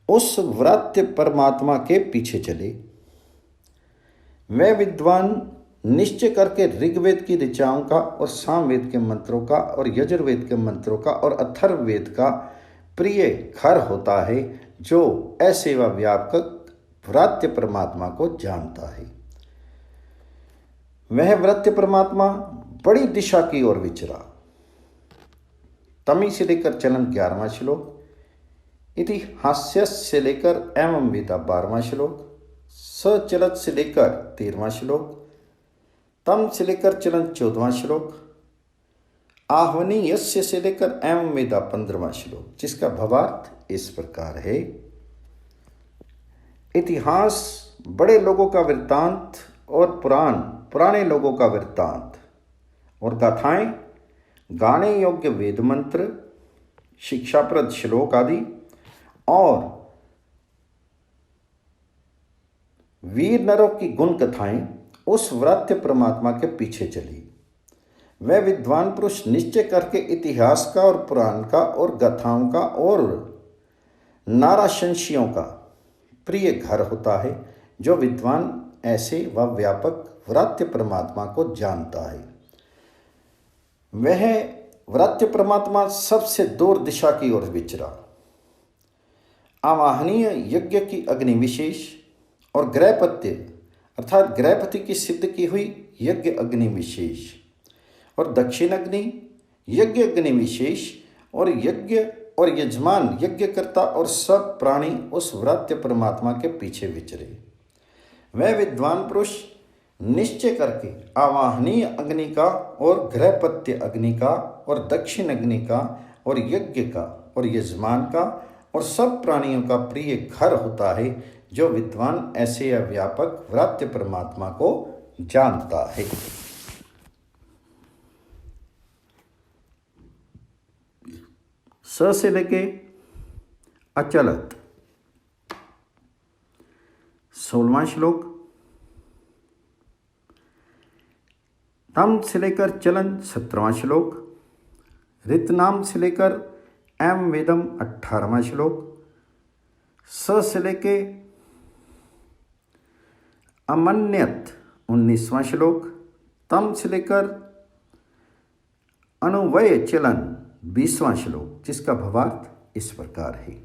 उस व्रात्य परमात्मा के पीछे चले। वह विद्वान निश्चय करके ऋग्वेद की ऋचाओं का और सामवेद के मंत्रों का और यजुर्वेद के मंत्रों का और अथर्ववेद का प्रिय घर होता है, जो ऐसे व व्यापक व्रात्य परमात्मा को जानता है। वह व्रात्य परमात्मा बड़ी दिशा की ओर विचरा। तमी से लेकर चलन 11वां श्लोक। इतिहास्य से लेकर एवं वेदा 12वां श्लोक। सचलत से लेकर 13वां श्लोक। तम से लेकर चलन 14वां श्लोक। आह्वनीयस्य से लेकर एवं वेदा 15वां श्लोक, जिसका भावार्थ इस प्रकार है। इतिहास बड़े लोगों का वृत्तांत और पुराण पुराने लोगों का वृत्तांत और गाथाएं गाने योग्य वेद मंत्र शिक्षाप्रद श्लोक आदि और वीर नरों की गुण कथाएं उस व्रात्य परमात्मा के पीछे चली। वह विद्वान पुरुष निश्चय करके इतिहास का और पुराण का और गाथाओं का और नाराशंसियों का प्रिय घर होता है, जो विद्वान ऐसे व व्यापक व्रात्य परमात्मा को जानता है। वह व्रात्य परमात्मा सबसे दूर दिशा की ओर विचरा। आवाहनीय यज्ञ की अग्नि विशेष और ग्रहपत्य अर्थात ग्रहपति की सिद्ध की हुई यज्ञ अग्नि विशेष और दक्षिण अग्नि यज्ञ अग्नि विशेष और यज्ञ और यजमान यज्ञकर्ता और सब प्राणी उस व्रात्य परमात्मा के पीछे विचरे। वह विद्वान पुरुष निश्चय करके आवाहनीय अग्नि का और गृहपत्य अग्नि का और दक्षिण अग्नि का और यज्ञ का और यजमान का और सब प्राणियों का प्रिय घर होता है, जो विद्वान ऐसे व्यापक व्रात्य परमात्मा को जानता है। स से लेके अचलत 16वां श्लोक। तम से लेकर चलन 17वां श्लोक। ऋतनाम से लेकर एम वेदम 18वां श्लोक। स से लेके अमन्यत 19वां श्लोक। तम से लेकर अनुवय चलन 20वां श्लोक, जिसका भावार्थ इस प्रकार है।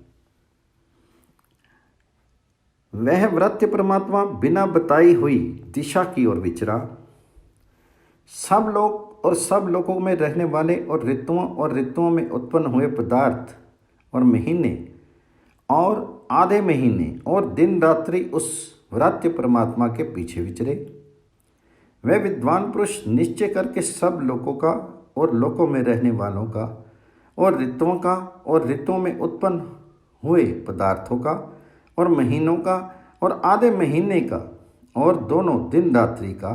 वह व्रात्य परमात्मा बिना बताई हुई दिशा की ओर विचरा। सब लोग और सब लोगों में रहने वाले और ऋतुओं में उत्पन्न हुए पदार्थ और महीने और आधे महीने और दिन रात्रि उस व्रात्य परमात्मा के पीछे विचरे। वह विद्वान पुरुष निश्चय करके सब लोगों का और लोकों में रहने वालों का और ऋतुओं में उत्पन्न हुए पदार्थों का और महीनों का और आधे महीने का और दोनों दिन रात्रि का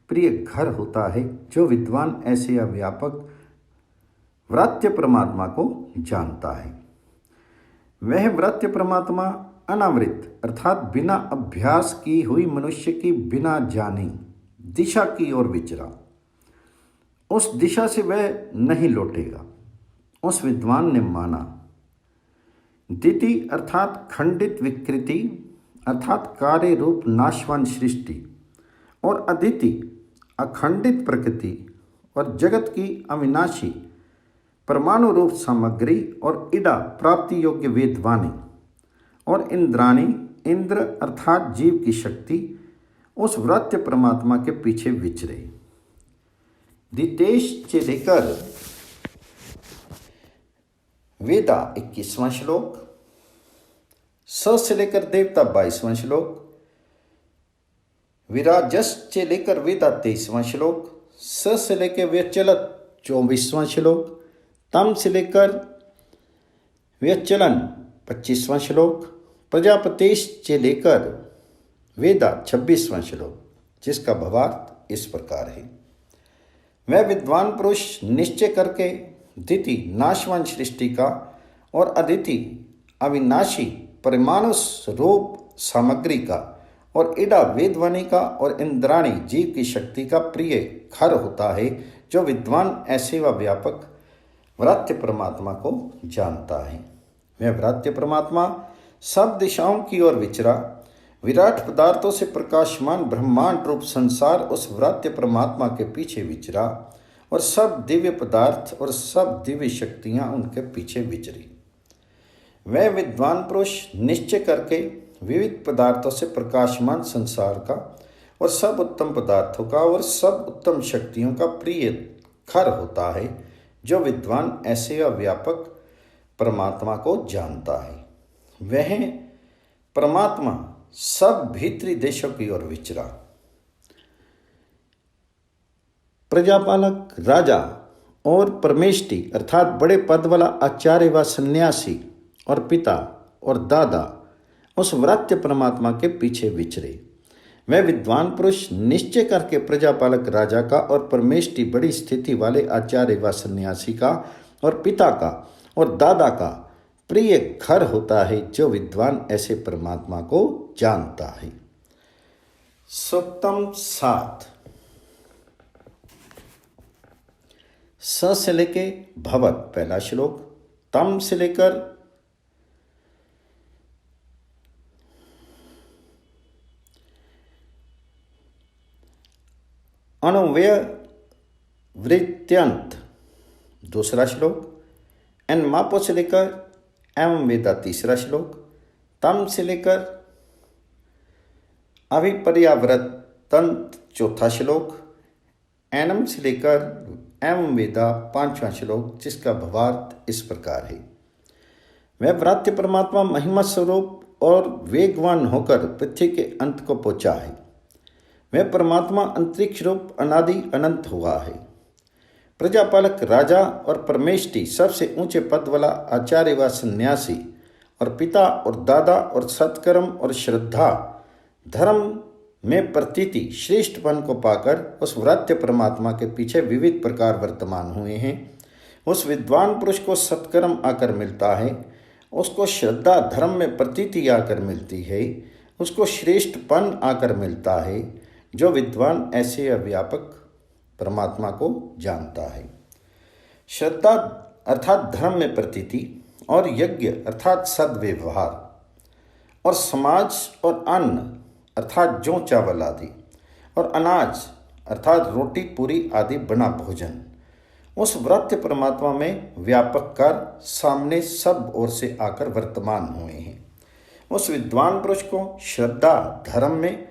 प्रिय घर होता है, जो विद्वान ऐसे व्यापक व्रात्य परमात्मा को जानता है। वह व्रात्य परमात्मा अनावृत अर्थात बिना अभ्यास की हुई मनुष्य की बिना जानी दिशा की ओर विचरा, उस दिशा से वह नहीं लौटेगा, उस विद्वान ने माना। दिति अर्थात खंडित विकृति अर्थात कार्य रूप नाशवान सृष्टि, और अदिति अखंडित प्रकृति और जगत की अविनाशी परमाणु रूप सामग्री, और इडा प्राप्ति योग्य वेदवाणी, और इंद्राणी इंद्र अर्थात जीव की शक्ति उस व्रत्य परमात्मा के पीछे विचरे। दितेश से लेकर वेदा 21वां श्लोक, स से लेकर देवता 22वां श्लोक, विराजस से लेकर वेदा 23वां श्लोक, स से लेकर व्यचलत 24वां श्लोक, तम से लेकर व्यचलन 25वां श्लोक, प्रजापतेश से लेकर वेदा 26वां श्लोक, जिसका भावार्थ इस प्रकार है। वह विद्वान पुरुष निश्चय करके दिति नाशवान सृष्टि का और अदिति अविनाशी परमाणु रूप सामग्री का और इडा वेदवाणी का और इंद्राणी जीव की शक्ति का प्रिय खर होता है, जो विद्वान ऐसे व व्यापक व्रात्य परमात्मा को जानता है। वह व्रात्य परमात्मा सब दिशाओं की ओर विचरा, विराट पदार्थों से प्रकाशमान ब्रह्मांड रूप संसार उस व्रात्य परमात्मा के पीछे विचरा, और सब दिव्य पदार्थ और सब दिव्य शक्तियां उनके पीछे विचरी। वह विद्वान पुरुष निश्चय करके विविध पदार्थों से प्रकाशमान संसार का और सब उत्तम पदार्थों का और सब उत्तम शक्तियों का प्रिय खर होता है, जो विद्वान ऐसे व्यापक परमात्मा को जानता है। वह परमात्मा सब भीतरी देशों की ओर विचरा। प्रजापालक राजा और परमेष्टि अर्थात बड़े पद वाला आचार्य व सन्यासी और पिता और दादा उस व्रात्य परमात्मा के पीछे विचरे। वह विद्वान पुरुष निश्चय करके प्रजापालक राजा का और परमेष्टि बड़ी स्थिति वाले आचार्य व सन्यासी का और पिता का और दादा का प्रिय घर होता है, जो विद्वान ऐसे परमात्मा को जानता है। सूक्तम 7 स से लेके भवत पहला श्लोक, तम से लेकर अणुव्यय वृत्त्यंत दूसरा श्लोक, एन मापो से लेकर एवं वेदा तीसरा श्लोक, तम से लेकर अभिपर्यावृत्तंत चौथा श्लोक, एनम से लेकर एवं वेदा 5वां श्लोक, जिसका भावार्थ इस प्रकार है। वह व्रात्य परमात्मा महिमा स्वरूप और वेगवान होकर पृथ्वी के अंत को पहुंचा है। वह परमात्मा अंतरिक्ष रूप अनादि अनंत हुआ है। प्रजापालक राजा और परमेष्टि सबसे ऊंचे पद वाला आचार्य व सन्यासी और पिता और दादा और सत्कर्म और श्रद्धा धर्म में प्रतीति श्रेष्ठपन को पाकर उस व्रात्य परमात्मा के पीछे विविध प्रकार वर्तमान हुए हैं। उस विद्वान पुरुष को सत्कर्म आकर मिलता है, उसको श्रद्धा धर्म में प्रतीति आकर मिलती है, उसको श्रेष्ठपन आकर मिलता है, जो विद्वान ऐसे व्यापक परमात्मा को जानता है। श्रद्धा अर्थात धर्म में प्रतीति, और यज्ञ अर्थात सद्व्यवहार, और समाज और अन्न अर्थात जौ चावल आदि, और अनाज अर्थात रोटी पूरी आदि बना भोजन उस व्रात्य परमात्मा में व्यापक कर सामने सब ओर से आकर वर्तमान हुए हैं। उस विद्वान पुरुष को श्रद्धा धर्म में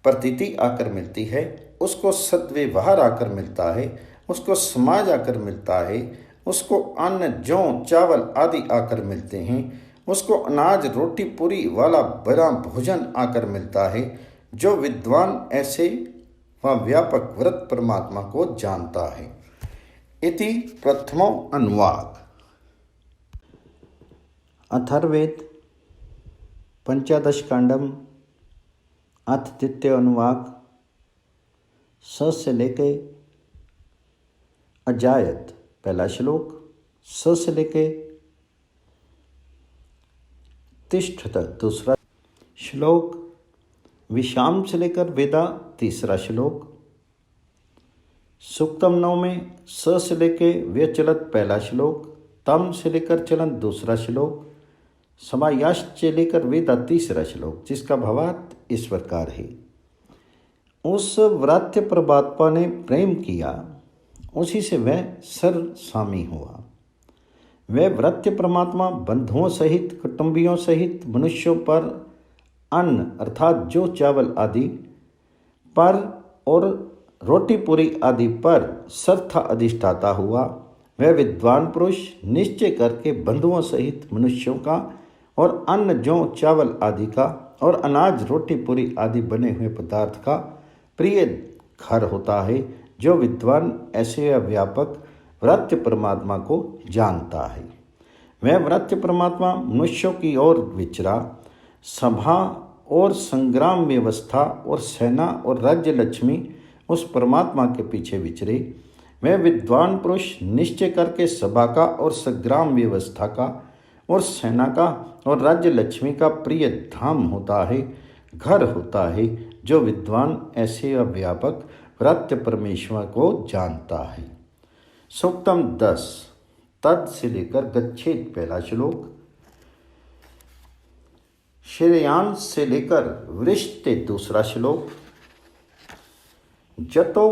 प्रतीति आकर मिलती है, उसको सद्व्यवहार आकर मिलता है, उसको समाज आकर मिलता है, उसको अन्न जौ चावल आदि आकर मिलते हैं, उसको अनाज रोटी पूरी वाला बड़ा भोजन आकर मिलता है, जो विद्वान ऐसे व व्यापक व्रत परमात्मा को जानता है। इति प्रथमो अनुवाद। अथर्ववेद पंचादश कांडम अथ द्वितीय अनुवाक स से लेके अजायत पहला श्लोक, स से लेके तिष्ठत दूसरा, श्लोक विषाम से लेकर वेदा तीसरा श्लोक। सूक्तम 9 में स से लेके व्यचलत पहला श्लोक, तम से लेकर चलन दूसरा श्लोक, समायाश्च से लेकर वेदा तीसरा श्लोक, जिसका भावार्थ इस प्रकार है। उस व्रात्य परमात्मा ने प्रेम किया, उसी से वह सर्वसामी हुआ। वह व्रात्य परमात्मा बंधुओं सहित, कुटुंबियों सहित मनुष्यों पर अन्न अर्थात जो चावल आदि पर और रोटी पूरी आदि पर सर्था अधिष्ठाता हुआ। वह विद्वान पुरुष निश्चय करके बंधुओं सहित मनुष्यों का और अन्न जो चावल आदि का और अनाज रोटी पूरी आदि बने हुए पदार्थ का प्रिय घर होता है। जो विद्वान ऐसे व्यापक व्रात्य परमात्मा को जानता है, वह व्रात्य परमात्मा मनुष्यों की ओर विचरा, सभा और संग्राम व्यवस्था और सेना और राज्य लक्ष्मी उस परमात्मा के पीछे विचरे। वह विद्वान पुरुष निश्चय करके सभा का और संग्राम व्यवस्था का और सेना का और राज्य लक्ष्मी का प्रिय धाम होता है, घर होता है। जो विद्वान ऐसे अव्यापक व्रात्य परमेश्वर को जानता है। सूक्तम 10 तद से लेकर गच्छेद पहला श्लोक, श्रेयांश से लेकर वृष्टि दूसरा श्लोक, जतो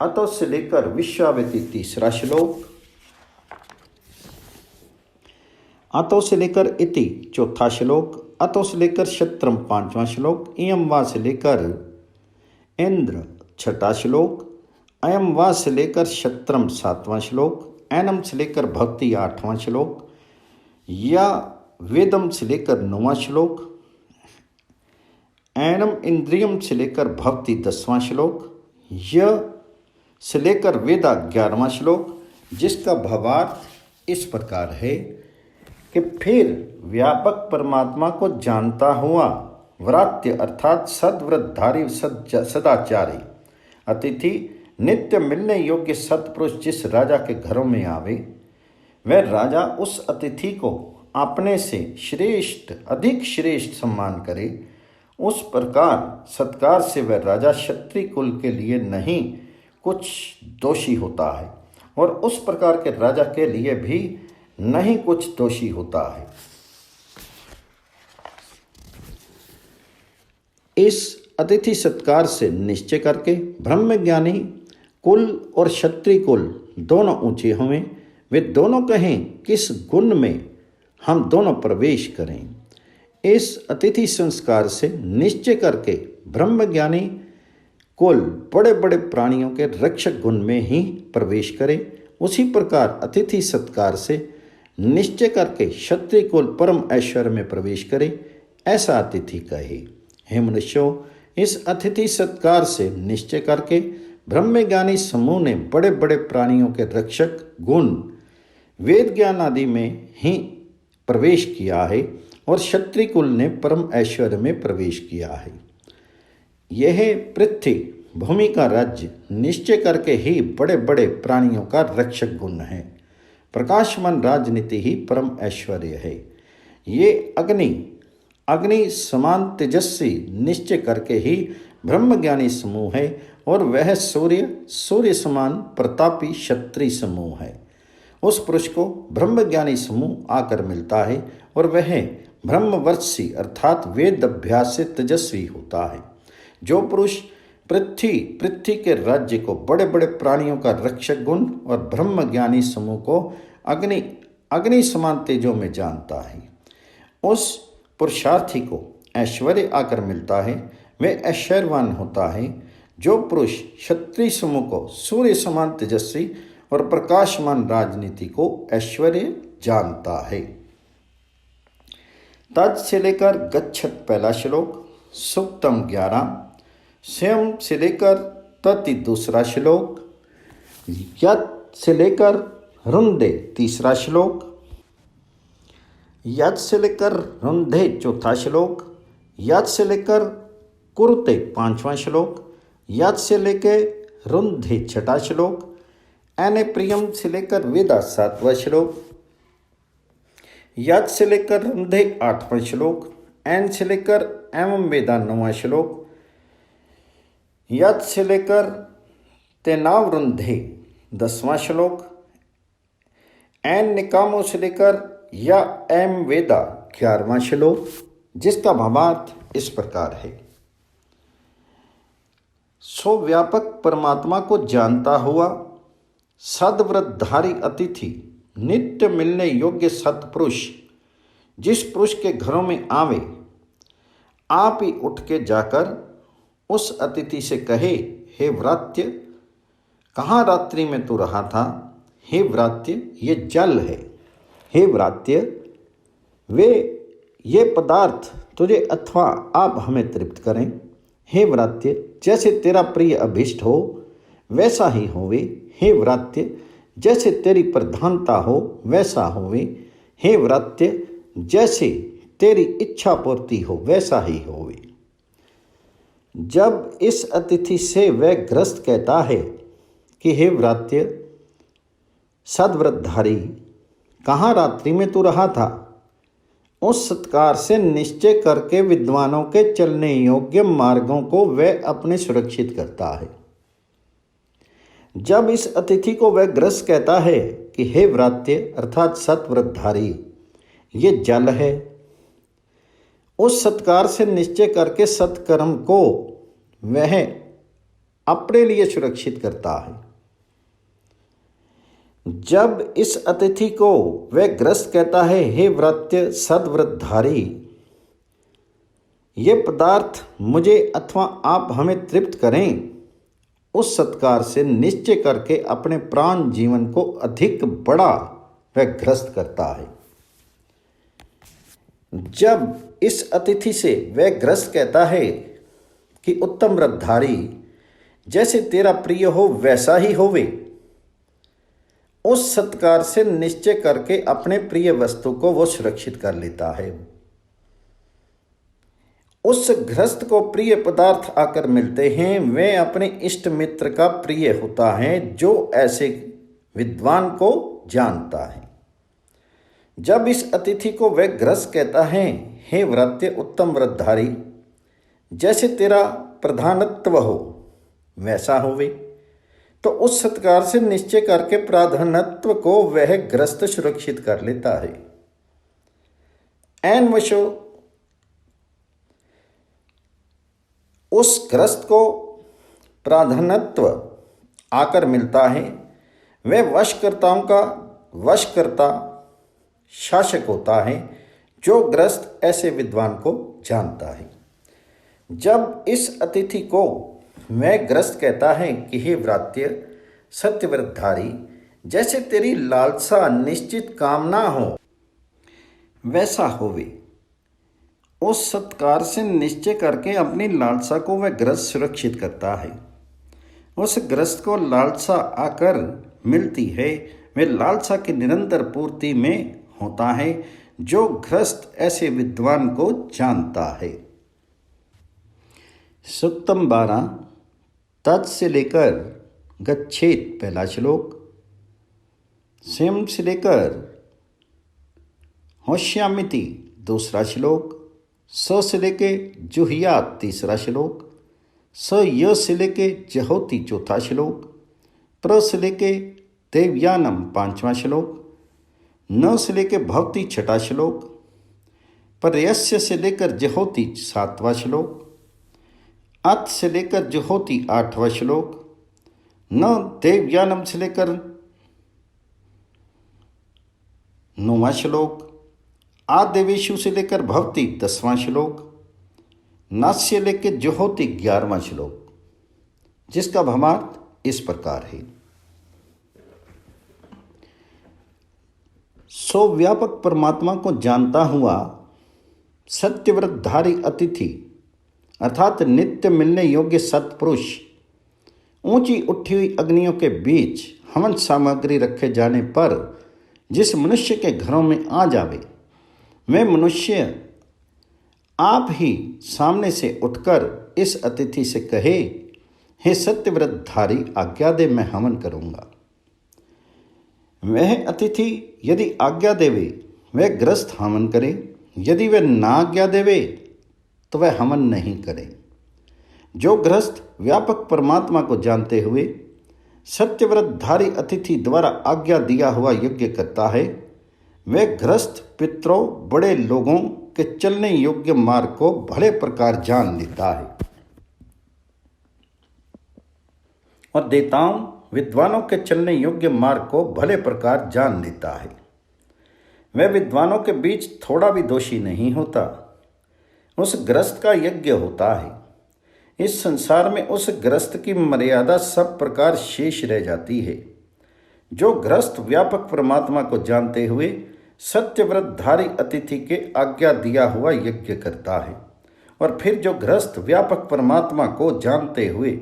अतो से लेकर विश्वावती तीसरा श्लोक, अतो से लेकर इति चौथा श्लोक, अतो से लेकर शत्रम पांचवा श्लोक, इयम वा से लेकर इंद्र छठा श्लोक, अयम वा से लेकर शत्रम सातवां श्लोक, एनम से लेकर भक्ति आठवां श्लोक, या वेदम से लेकर 9वां श्लोक, एनम इंद्रियम से लेकर भक्ति 10वां श्लोक, य से लेकर वेदा 11वां श्लोक, जिसका भावार्थ इस प्रकार है कि फिर व्यापक परमात्मा को जानता हुआ व्रात्य अर्थात सद्व्रतधारी सदाचारी अतिथि नित्य मिलने योग्य सत्पुरुष जिस राजा के घरों में आवे, वह राजा उस अतिथि को अपने से श्रेष्ठ अधिक श्रेष्ठ सम्मान करे। उस प्रकार सत्कार से वह राजा क्षत्रिय कुल के लिए नहीं कुछ दोषी होता है और उस प्रकार के राजा के लिए भी नहीं कुछ दोषी होता है। इस अतिथि सत्कार से निश्चय करके ब्रह्मज्ञानी कुल और क्षत्रिय कुल दोनों ऊंचे हों, वे दोनों कहें किस गुण में हम दोनों प्रवेश करें। इस अतिथि संस्कार से निश्चय करके ब्रह्मज्ञानी कुल बड़े बड़े प्राणियों के रक्षक गुण में ही प्रवेश करे। उसी प्रकार अतिथि सत्कार से निश्चय करके क्षत्रिय कुल परम ऐश्वर्य में प्रवेश करे, ऐसा अतिथि कहे। हे मनुष्यों, इस अतिथि सत्कार से निश्चय करके ब्रह्मज्ञानी समूह ने बड़े बड़े प्राणियों के रक्षक गुण वेद ज्ञान आदि में ही प्रवेश किया है और क्षत्रिय कुल ने परम ऐश्वर्य में प्रवेश किया है। यह पृथ्वी भूमि का राज्य निश्चय करके ही बड़े बड़े प्राणियों का रक्षक गुण है। प्रकाशमान राजनीति ही परम ऐश्वर्य है। ये अग्नि समान तेजस्वी निश्चय करके ही ब्रह्मज्ञानी समूह है और वह सूर्य समान प्रतापी क्षत्रिय समूह है। उस पुरुष को ब्रह्मज्ञानी समूह आकर मिलता है और वह ब्रह्मवर्षी अर्थात वेद अभ्यास से तेजस्वी होता है। जो पुरुष पृथ्वी के राज्य को बड़े बड़े प्राणियों का रक्षक गुण और ब्रह्मज्ञानी समूह को अग्नि समान तेजों में जानता है, उस पुरुषार्थी को ऐश्वर्य आकर मिलता है, वह ऐश्वर्यवान होता है। जो पुरुष क्षत्रिय समूह को सूर्य समान तेजस्वी और प्रकाशमान राजनीति को ऐश्वर्य जानता है। तज से लेकर गच्छत पहला श्लोक, सूक्तम 11, स्वयं से लेकर तति दूसरा श्लोक, यत से लेकर रुंदे तीसरा श्लोक, यत से लेकर रुंधे चौथा श्लोक, यत से लेकर कुरुते पांचवा श्लोक, यत से लेकर रुंधे छठा श्लोक, एने प्रियम से लेकर वेदा सातवां श्लोक, यत से लेकर रुंधे आठवां श्लोक, एन से लेकर एवं वेदा 9वां श्लोक, यद से लेकर तेनावरुंधे 10वां श्लोक, एन निकामों से लेकर या एम वेदा 11वां श्लोक, जिसका भावार्थ इस प्रकार है। सो व्यापक परमात्मा को जानता हुआ सद्व्रतधारी अतिथि, नित्य मिलने योग्य सत्पुरुष, जिस पुरुष के घरों में आवे, आप ही उठ के जाकर उस अतिथि से कहे, हे व्रात्य, कहाँ रात्रि में तू रहा था? हे व्रात्य, ये जल है। हे व्रात्य, ये पदार्थ तुझे अथवा आप हमें तृप्त करें। हे व्रात्य, जैसे तेरा प्रिय अभिष्ट हो वैसा ही होवे। हे व्रात्य, जैसे तेरी प्रधानता हो वैसा होवे। हे व्रात्य, जैसे तेरी इच्छा पूर्ति हो वैसा ही होवे। जब इस अतिथि से वह ग्रस्त कहता है कि हे व्रात्य, सद्व्रतधारी, कहाँ रात्रि में तू रहा था, उस सत्कार से निश्चय करके विद्वानों के चलने योग्य मार्गों को वह अपने सुरक्षित करता है। जब इस अतिथि को वह ग्रस्त कहता है कि हे व्रात्य अर्थात सत्व्रतधारी, ये जल है, उस सत्कार से निश्चय करके सत्कर्म को वह अपने लिए सुरक्षित करता है। जब इस अतिथि को वह ग्रस्त कहता है, हे व्रात्य सद्व्रतधारी, ये पदार्थ मुझे अथवा आप हमें तृप्त करें, उस सत्कार से निश्चय करके अपने प्राण जीवन को अधिक बड़ा वह ग्रस्त करता है। जब इस अतिथि से वह ग्रस्त कहता है कि उत्तम व्रतधारी, जैसे तेरा प्रिय हो वैसा ही होवे, उस सत्कार से निश्चय करके अपने प्रिय वस्तु को वो सुरक्षित कर लेता है। उस गृहस्थ को प्रिय पदार्थ आकर मिलते हैं, वे अपने इष्ट मित्र का प्रिय होता है, जो ऐसे विद्वान को जानता है। जब इस अतिथि को वह गृहस्थ कहता है, हे व्रात्य उत्तम व्रतधारी, जैसे तेरा प्रधानत्व हो वैसा होवे, तो उस सत्कार से निश्चय करके प्राधान्यत्व को वह ग्रस्त सुरक्षित कर लेता है। एन वशो उस ग्रस्त को प्राधान्यत्व आकर मिलता है, वह वशकर्ताओं का वशकर्ता शासक होता है, जो ग्रस्त ऐसे विद्वान को जानता है। जब इस अतिथि को वह ग्रस्त कहता है कि हे व्रात्य सत्यव्रतधारी, जैसे तेरी लालसा निश्चित कामना हो वैसा होवे, उस सत्कार से निश्चय करके अपनी लालसा को वह ग्रस्त सुरक्षित करता है। उस ग्रस्त को लालसा आकर मिलती है, वह लालसा की निरंतर पूर्ति में होता है, जो ग्रस्त ऐसे विद्वान को जानता है। सुक्तम 12 तत् से लेकर गच्छेत पहला श्लोक, सेम से लेकर होश्यामिति दूसरा श्लोक, स से लेके जुहियात तीसरा श्लोक, स य से लेके जहोति चौथा श्लोक, प्र से लेके देवयानम पांचवा श्लोक, न से लेके भक्ति छठा श्लोक, पर्यस्य से लेकर जहोति सातवां श्लोक, अत से लेकर जहोति 8वां श्लोक, न देवयानम से लेकर 9वां श्लोक, आदेवेशु से लेकर भक्ति 10वां श्लोक, नास्य लेकर जहोति 11वां श्लोक, जिसका भावार्थ इस प्रकार है। सो व्यापक परमात्मा को जानता हुआ सत्यव्रतधारी अतिथि अर्थात नित्य मिलने योग्य सत्पुरुष, ऊंची उठी हुई अग्नियों के बीच हवन सामग्री रखे जाने पर जिस मनुष्य के घरों में आ जावे, वह मनुष्य आप ही सामने से उठकर इस अतिथि से कहे, हे सत्यव्रतधारी आज्ञा दे, मैं हवन करूँगा। वह अतिथि यदि आज्ञा देवे वह ग्रस्त हवन करे, यदि वह ना आज्ञा देवे तो वह हवन नहीं करे। जो गृहस्थ व्यापक परमात्मा को जानते हुए सत्यव्रतधारी अतिथि द्वारा आज्ञा दिया हुआ यज्ञ करता है, वह गृहस्थ पितरों बड़े लोगों के चलने योग्य मार्ग को भले प्रकार जान लेता है और देवताओं विद्वानों के चलने योग्य मार्ग को भले प्रकार जान लेता है। वह विद्वानों के बीच थोड़ा भी दोषी नहीं होता। उस गृहस्थ का यज्ञ होता है। इस संसार में उस गृहस्थ की मर्यादा सब प्रकार शेष रह जाती है। जो गृहस्थ व्यापक परमात्मा को जानते हुए सत्यव्रतधारी अतिथि के आज्ञा दिया हुआ यज्ञ करता है और फिर जो गृहस्थ व्यापक परमात्मा को जानते हुए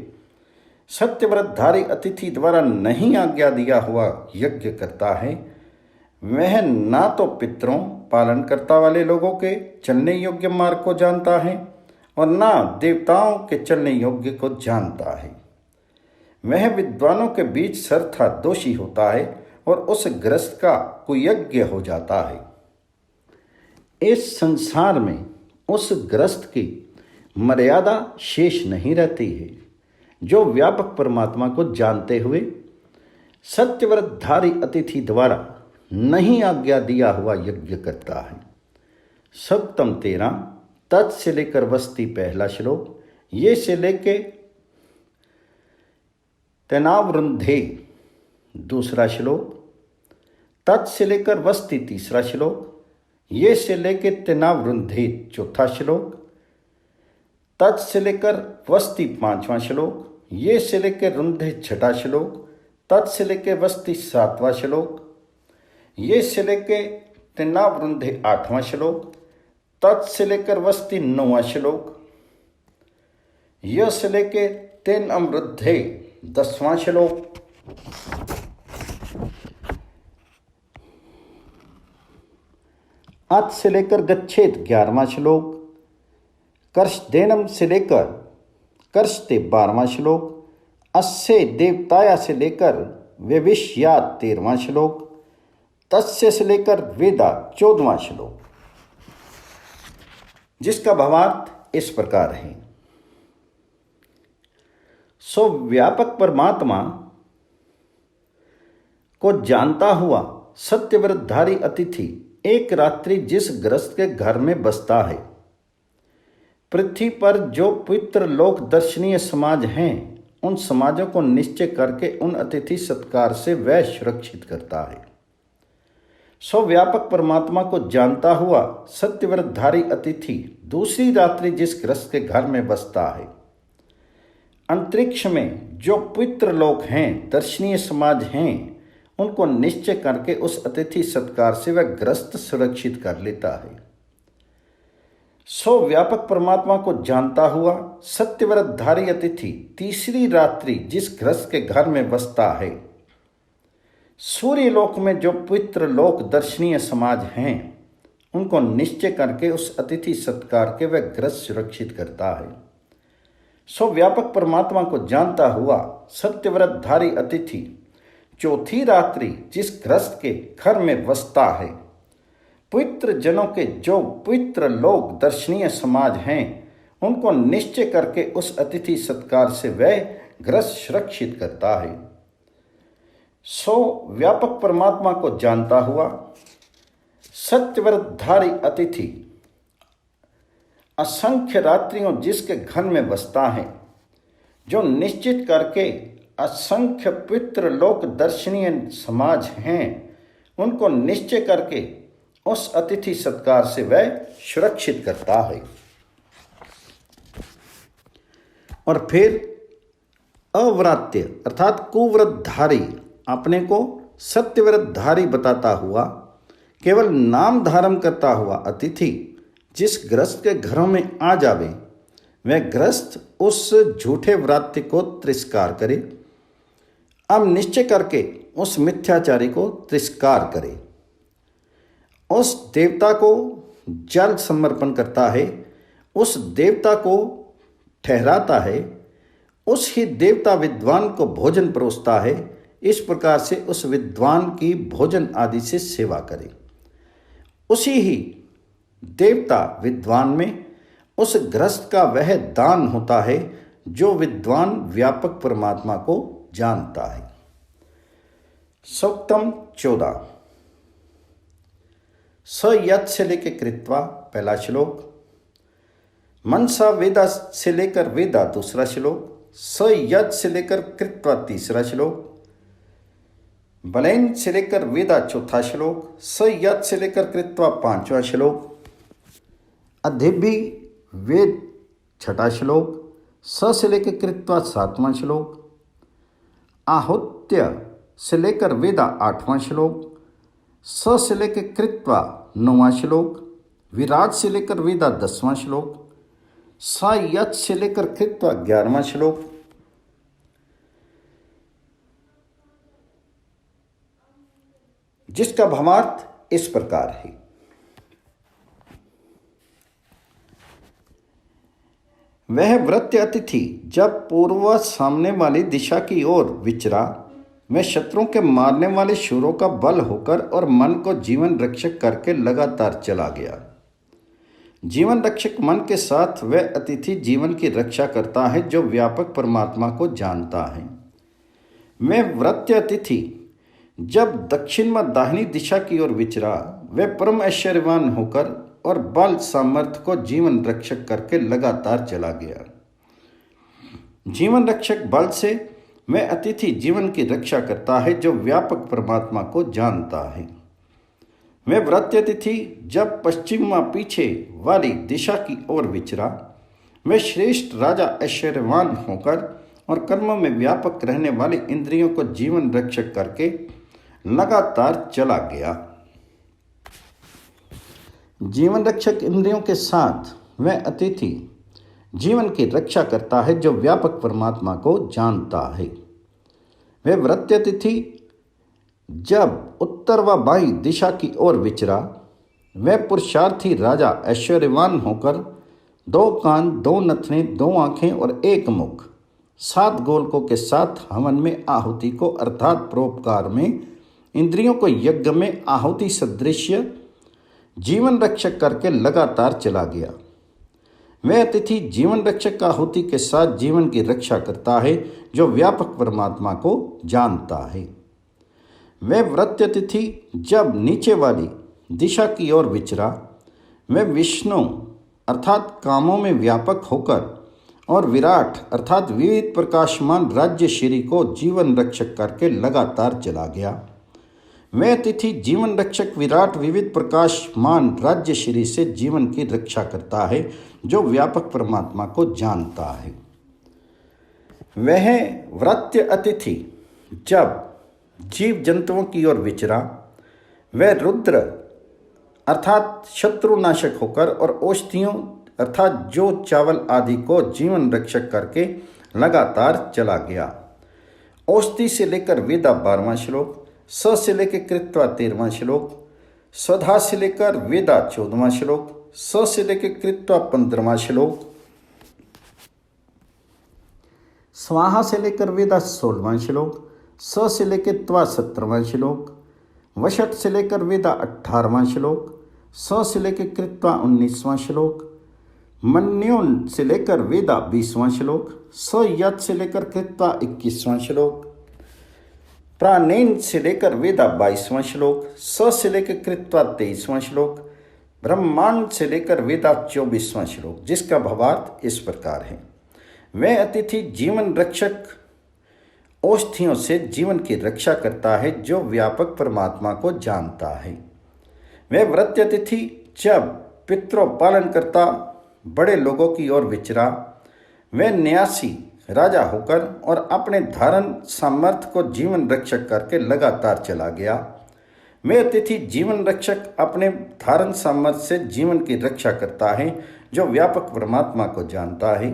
सत्यव्रतधारी अतिथि द्वारा नहीं आज्ञा दिया हुआ यज्ञ करता है, वह ना तो पितरों पालनकर्ता वाले लोगों के चलने योग्य मार्ग को जानता है और ना देवताओं के चलने योग्य को जानता है। वह विद्वानों के बीच सर्वथा दोषी होता है और उस गृहस्थ का कुयज्ञ हो जाता है। इस संसार में उस गृहस्थ की मर्यादा शेष नहीं रहती है। जो व्यापक परमात्मा को जानते हुए सत्यव्रतधारी अतिथि द्वारा नहीं आज्ञा दिया हुआ यज्ञ करता है। सप्तम 13 तत् से लेकर वस्ती पहला श्लोक, ये से लेके तेनावृंधे दूसरा श्लोक, तत् से लेकर वस्ती तीसरा श्लोक, ये से लेके तेनावृंधे चौथा श्लोक, तत् से लेकर वस्ती पांचवा श्लोक, ये से लेकर रुंधे छठा श्लोक, तत् से लेकर वस्ती सातवां श्लोक, ये से लेकर तेनावृंधे आठवां श्लोक, तत् से लेकर वस्ती नौवां श्लोक, यह से लेकर तेन अमृद्धे 10वां श्लोक, अत से लेकर गच्छेत 11वां श्लोक, कर्षदेनम से लेकर कर्षते 12वां श्लोक, अस्य देवताया से लेकर विविष्यात 13वां श्लोक, तस्य से लेकर वेदा 14वां श्लोक, जिसका भावार्थ इस प्रकार है। सो व्यापक परमात्मा को जानता हुआ सत्यव्रतधारी अतिथि एक रात्रि जिस गृहस्थ के घर में बसता है, पृथ्वी पर जो पवित्र लोक दर्शनीय समाज हैं, उन समाजों को निश्चय करके उन अतिथि सत्कार से वह सुरक्षित करता है। सो व्यापक परमात्मा को जानता हुआ सत्यव्रतधारी अतिथि दूसरी रात्रि जिस गृहस्थ के घर में बसता है, अंतरिक्ष में जो पवित्र लोक हैं, दर्शनीय समाज हैं, उनको निश्चय करके उस अतिथि सत्कार से वह गृहस्थ सुरक्षित कर लेता है। सो व्यापक परमात्मा को जानता हुआ सत्यव्रतधारी अतिथि तीसरी रात्रि जिस गृहस्थ के घर में बसता है, सूर्य लोक में जो पवित्र लोक दर्शनीय समाज हैं, उनको निश्चय करके उस अतिथि सत्कार के वह गृहस्थ सुरक्षित करता है। सो व्यापक परमात्मा को जानता हुआ सत्यव्रतधारी अतिथि चौथी रात्रि जिस गृहस्थ के घर में बसता है, पवित्र जनों के जो पवित्र लोक दर्शनीय समाज हैं, उनको निश्चय करके उस अतिथि सत्कार से वह गृहस्थ सुरक्षित करता है। सो व्यापक परमात्मा को जानता हुआ सत्यव्रतधारी अतिथि असंख्य रात्रियों जिसके घर में बसता है, जो निश्चित करके असंख्य पवित्र लोक दर्शनीय समाज हैं, उनको निश्चय करके उस अतिथि सत्कार से वह सुरक्षित करता है। और फिर अव्रात्य अर्थात कुव्रतधारी अपने को सत्यव्रतधारी बताता हुआ केवल नाम धारण करता हुआ अतिथि जिस गृहस्थ के घरों में आ जावे, वह गृहस्थ उस झूठे व्रात्य को तिरस्कार करे। अब निश्चय करके उस मिथ्याचारी को तिरस्कार करे, उस देवता को जल समर्पण करता है, उस देवता को ठहराता है, उस ही देवता विद्वान को भोजन परोसता है। इस प्रकार से उस विद्वान की भोजन आदि से सेवा करे। उसी ही देवता विद्वान में उस गृहस्थ का वह दान होता है जो विद्वान व्यापक परमात्मा को जानता है। सूक्तम 14। स यत् से लेकर कृत्वा पहला श्लोक, मनसा वेदा से लेकर वेदा दूसरा श्लोक, स यत् से लेकर कृत्वा तीसरा श्लोक, बलैन से लेकर वेदा चौथा श्लोक, स यत् से लेकर कृत्वा पांचवा श्लोक, अधिभि वेद छठा श्लोक, स से लेकर कृत्वा सातवां श्लोक, आहुत्य से लेकर वेदा आठवां श्लोक, स से लेकर कृत्वा नौवां श्लोक, विराट से लेकर वेदा 10वां श्लोक, सा यत् से लेकर कृत्वा 11वां श्लोक, जिसका भावार्थ इस प्रकार है। वह वृत्य अतिथि जब पूर्व सामने वाली दिशा की ओर विचरा, वह शत्रुओं के मारने वाले शूरों का बल होकर और मन को जीवन रक्षक करके लगातार चला गया। जीवन रक्षक मन के साथ वह अतिथि जीवन की रक्षा करता है जो व्यापक परमात्मा को जानता है। वह वृत्य अतिथि जब दक्षिण व दाहिनी दिशा की ओर विचरा, वह परम ऐश्वर्यवान होकर और बल सामर्थ्य को जीवन रक्षक करके लगातार चला गया। जीवन रक्षक बल से वह अतिथि जीवन की रक्षा करता है जो व्यापक परमात्मा को जानता है। वह वृत्य अतिथि जब पश्चिम व पीछे वाली दिशा की ओर विचरा, वह श्रेष्ठ राजा ऐश्वर्यवान होकर और कर्मों में व्यापक रहने वाली इंद्रियों को जीवन रक्षक करके लगातार चला गया। जीवन रक्षक इंद्रियों के साथ वह अतिथि जीवन की रक्षा करता है जो व्यापक परमात्मा को जानता है। वह वृत्य अतिथि जब उत्तर व बाईं दिशा की ओर विचरा, वह पुरुषार्थी राजा ऐश्वर्यवान होकर 2 कान, 2 नथने, 2 आंखें और 1 मुख, 7 गोलकों के साथ हवन में आहुति को अर्थात परोपकार में इंद्रियों को यज्ञ में आहुति सदृश्य जीवन रक्षक करके लगातार चला गया। वह अतिथि जीवन रक्षक का आहुति के साथ जीवन की रक्षा करता है जो व्यापक परमात्मा को जानता है। वह वृत्य अतिथि जब नीचे वाली दिशा की ओर विचरा, वह विष्णु अर्थात कामों में व्यापक होकर और विराट अर्थात विविध प्रकाशमान राज्य श्री को जीवन रक्षक करके लगातार चला गया। वह अतिथि जीवन रक्षक विराट विविध प्रकाशमान राज्य श्री से जीवन की रक्षा करता है जो व्यापक परमात्मा को जानता है। वह वृत्य अतिथि जब जीव जंतुओं की ओर विचरा, वह रुद्र अर्थात शत्रुनाशक होकर और औषधियों अर्थात जो चावल आदि को जीवन रक्षक करके लगातार चला गया। औषधि से लेकर वेदा 12वां श्लोक, स से लेकर कृत्वा 13वां श्लोक, स्वधा से लेकर वेदा 14वां श्लोक, स से लेकर कृत्वा 15वां श्लोक, स्वाहा से लेकर वेदा 16वां श्लोक, स से लेकर त्वा 17वां श्लोक, वशट से लेकर वेदा 18वां श्लोक, स से लेकर कृत्वा 19वां श्लोक, मन्योन से लेकर वेदा 20वां श्लोक, स यत् से लेकर कृत्वा 21वां श्लोक, प्राणेन से लेकर वेदा 22वां श्लोक, स से लेकर कृत्वा 23वां श्लोक, ब्रह्मांड से लेकर वेदा 24वां श्लोक, जिसका भावार्थ इस प्रकार है। वह अतिथि जीवन रक्षक औषधियों से जीवन की रक्षा करता है जो व्यापक परमात्मा को जानता है। वह वृत्य अतिथि जब पितरोपालन करता बड़े लोगों की ओर विचरा, वह न्यासी राजा होकर और अपने धारण सामर्थ्य को जीवन रक्षक करके लगातार चला गया। वह अतिथि जीवन रक्षक अपने धारण सामर्थ्य से जीवन की रक्षा करता है जो व्यापक परमात्मा को जानता है।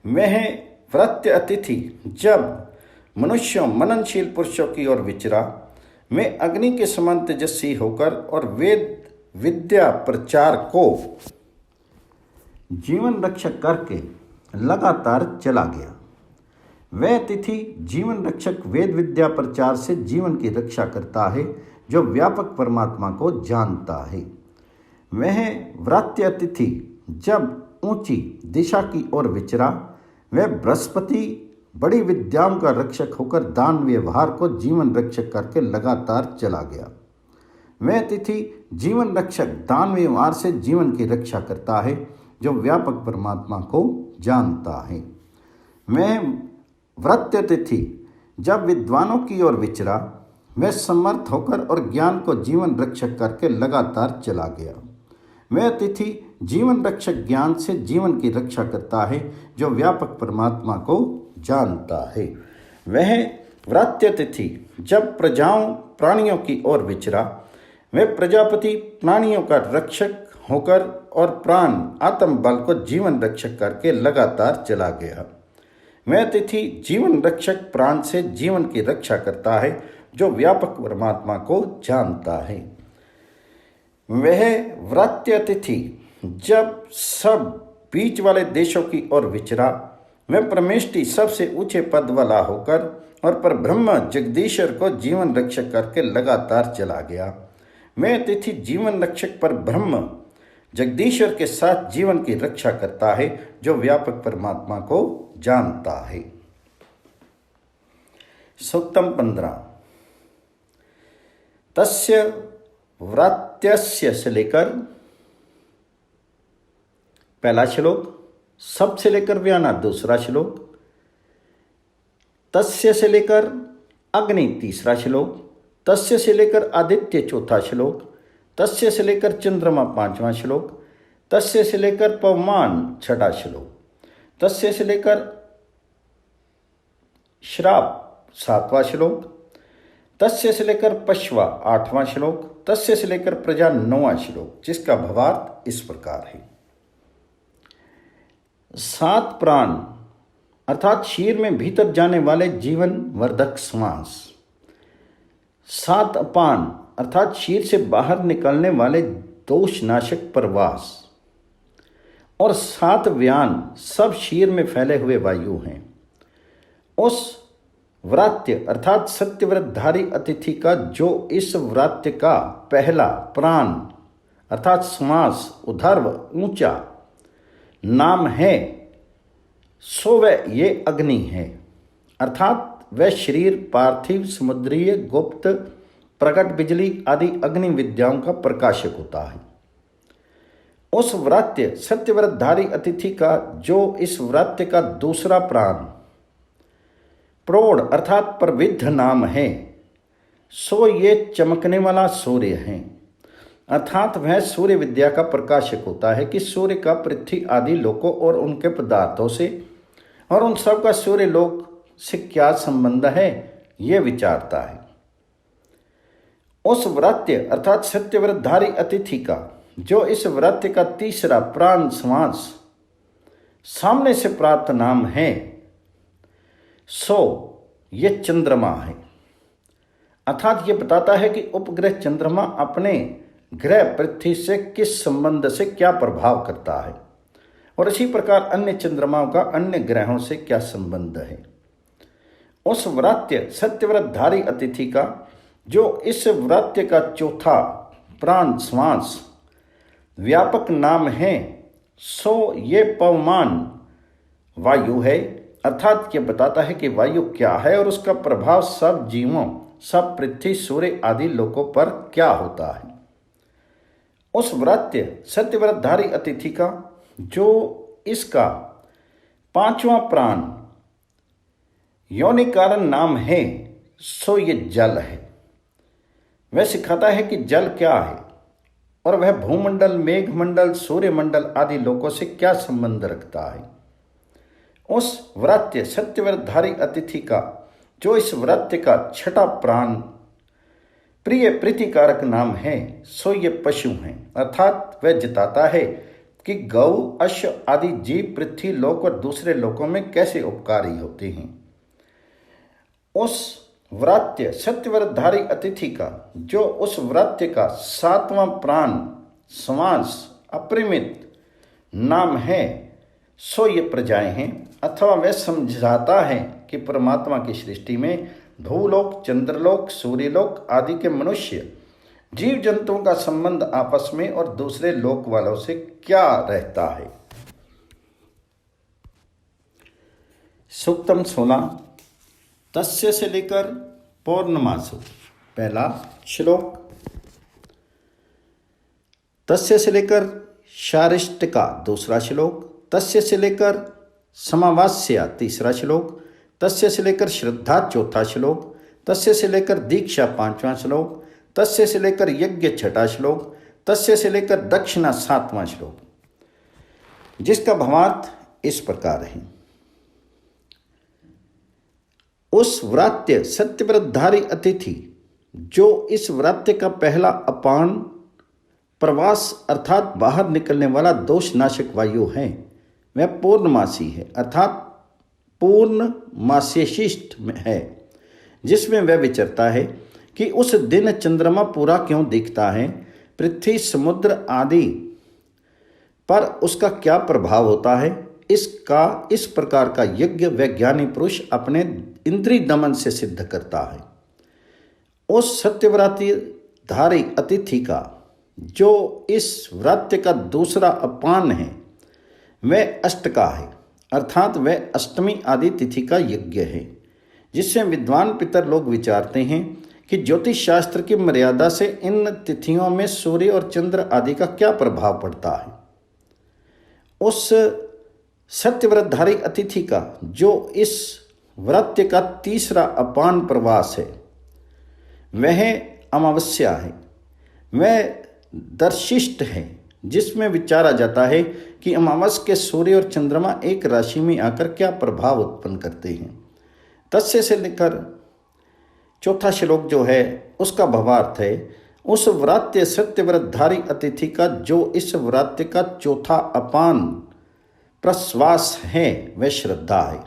वह वृत्य अतिथि जब मनुष्यों मननशील पुरुषों की ओर विचरा, वह अग्नि के समान तेजस्वी होकर और वेद विद्या प्रचार को जीवन रक्षक करके लगातार चला गया। वह अतिथि जीवन रक्षक वेद विद्या प्रचार से जीवन की रक्षा करता है जो व्यापक परमात्मा को जानता है। वह वृत्य अतिथि जब ऊंची दिशा की ओर विचरा। वह बृहस्पति बड़ी विद्याओं का रक्षक होकर दान व्यवहार को जीवन रक्षक करके लगातार चला गया। वह तिथि जीवन रक्षक दान व्यवहार से जीवन की रक्षा करता है, जो व्यापक परमात्मा को जानता है। वह व्रत्य तिथि जब विद्वानों की ओर विचरा, वह समर्थ होकर और ज्ञान को जीवन रक्षक करके लगातार चला गया। वह तिथि जीवन रक्षक ज्ञान से जीवन की रक्षा करता है, जो व्यापक परमात्मा को जानता है। वह व्रत्य तिथि जब प्रजाओं प्राणियों की ओर विचरा, वह प्रजापति प्राणियों का रक्षक होकर और प्राण आत्म बल को जीवन रक्षक करके लगातार चला गया। वह तिथि जीवन रक्षक प्राण से जीवन की रक्षा करता है, जो व्यापक परमात्मा को जानता है। वह व्रत्य तिथि जब सब बीच वाले देशों की ओर विचरा, वह परमेष्टि सबसे ऊंचे पद वाला होकर और पर ब्रह्म जगदीश्वर को जीवन रक्षक करके लगातार चला गया। वह तिथि जीवन रक्षक पर ब्रह्म जगदीश्वर के साथ जीवन की रक्षा करता है, जो व्यापक परमात्मा को जानता है। सूक्तम 15। तस्य व्रत्यस्य से लेकर पहला श्लोक, सब से लेकर व्याना दूसरा श्लोक, तस्य से लेकर अग्नि तीसरा श्लोक, तस्य से लेकर आदित्य चौथा श्लोक, तस्य से लेकर चंद्रमा पांचवा श्लोक, तस्य से लेकर पवमान छठा श्लोक, तस्य से लेकर श्राप सातवां श्लोक, तस्य से लेकर पश्वा आठवां श्लोक, तस्य से लेकर प्रजा नौवां श्लोक, जिसका भावार्थ इस प्रकार है। 7 प्राण अर्थात शीर में भीतर जाने वाले जीवन वर्धक श्वास, 7 अपान अर्थात शीर से बाहर निकलने वाले दोषनाशक प्रवास, और 7 व्यान सब शीर में फैले हुए वायु हैं। उस व्रात्य अर्थात सत्यव्रतधारी अतिथि का जो इस व्रात्य का पहला प्राण अर्थात श्वास उधर्व ऊंचा नाम है, सो वह ये अग्नि है, अर्थात वह शरीर पार्थिव समुद्रीय गुप्त प्रकट बिजली आदि अग्नि विद्याओं का प्रकाशक होता है। उस व्रात्य सत्यव्रतधारी अतिथि का जो इस व्रात्य का दूसरा प्राण प्रोढ़ अर्थात प्रविद्ध नाम है, सो ये चमकने वाला सूर्य है, अर्थात वह सूर्य विद्या का प्रकाशक होता है कि सूर्य का पृथ्वी आदि लोकों और उनके पदार्थों से और उन सब का सूर्य लोक से क्या संबंध है, ये विचारता है। उस व्रात्य अर्थात सत्यव्रतधारी अतिथि का जो इस व्रात्य का तीसरा प्राण श्वास सामने से प्राप्त नाम है, सो ये चंद्रमा है, अर्थात ये बताता है कि उपग्रह चंद्रमा अपने ग्रह पृथ्वी से किस संबंध से क्या प्रभाव करता है, और इसी प्रकार अन्य चंद्रमाओं का अन्य ग्रहों से क्या संबंध है। उस व्रात्य सत्यव्रतधारी अतिथि का जो इस व्रात्य का चौथा प्राण श्वास व्यापक नाम है, सो ये पवमान वायु है, अर्थात ये बताता है कि वायु क्या है और उसका प्रभाव सब जीवों सब पृथ्वी सूर्य आदि लोकों पर क्या होता है। उस व्रात्य सत्यव्रतधारी अतिथि का जो इसका पांचवा प्राण योनि कारण नाम है, सो ये जल है। वह सिखाता है कि जल क्या है और वह भूमंडल मेघमंडल सूर्यमंडल आदि लोकों से क्या संबंध रखता है। उस व्रात्य सत्यव्रतधारी अतिथि का जो इस व्रात्य का छठा प्राण प्रिय प्रीतिकारक नाम है, सो ये पशु हैं, अर्थात वह जताता है कि गौ अश्व आदि जीव पृथ्वी लोक और दूसरे लोकों में कैसे उपकारी होते हैं। उस व्रात्य सत्यव्रतधारी अतिथि का जो उस व्रात्य का सातवां प्राण श्वास अपरिमित नाम है, सो ये प्रजाएं हैं, अथवा वह समझाता है कि परमात्मा की सृष्टि में भूलोक चंद्रलोक सूर्यलोक आदि के मनुष्य जीव जंतुओं का संबंध आपस में और दूसरे लोक वालों से क्या रहता है। सूक्तम 16 तस्य से लेकर पौर्णमासु। पहला श्लोक। तस्य से लेकर शारिष्टिका दूसरा श्लोक। तस्य से लेकर समावास्या तीसरा श्लोक। तस्य से लेकर श्रद्धा चौथा श्लोक। तस्य से लेकर दीक्षा पांचवा श्लोक। तस्य से लेकर यज्ञ छठा श्लोक। तस्य से लेकर दक्षिणा सातवां श्लोक, जिसका भावार्थ इस प्रकार है। उस व्रात्य सत्यव्रतधारी अतिथि जो इस व्रात्य का पहला अपान प्रवास अर्थात बाहर निकलने वाला दोषनाशक वायु है, वह पूर्णमासी है अर्थात पूर्ण मास्यशिष्ट में है, जिसमें वह विचरता है कि उस दिन चंद्रमा पूरा क्यों दिखता है, पृथ्वी समुद्र आदि पर उसका क्या प्रभाव होता है। इसका इस प्रकार का यज्ञ वैज्ञानिक पुरुष अपने इंद्रिय दमन से सिद्ध करता है। उस सत्यव्रती धारी अतिथि का जो इस व्रत का दूसरा अपान है, वह अष्टका है अर्थात वह अष्टमी आदि तिथि का यज्ञ है, जिससे विद्वान पितर लोग विचारते हैं कि ज्योतिष शास्त्र की मर्यादा से इन तिथियों में सूर्य और चंद्र आदि का क्या प्रभाव पड़ता है। उस सत्यव्रतधारी अतिथि का जो इस व्रत का तीसरा अपान प्रवास है, वह अमावस्या है, वह दर्शिष्ट है, जिसमें विचारा जाता है कि अमावस के सूर्य और चंद्रमा एक राशि में आकर क्या प्रभाव उत्पन्न करते हैं। तस्य से लेकर चौथा श्लोक जो है उसका भावार्थ है उस व्रात्य सत्यव्रतधारी अतिथि का जो इस व्रात्य का चौथा अपान प्रश्वास है, वह श्रद्धा है।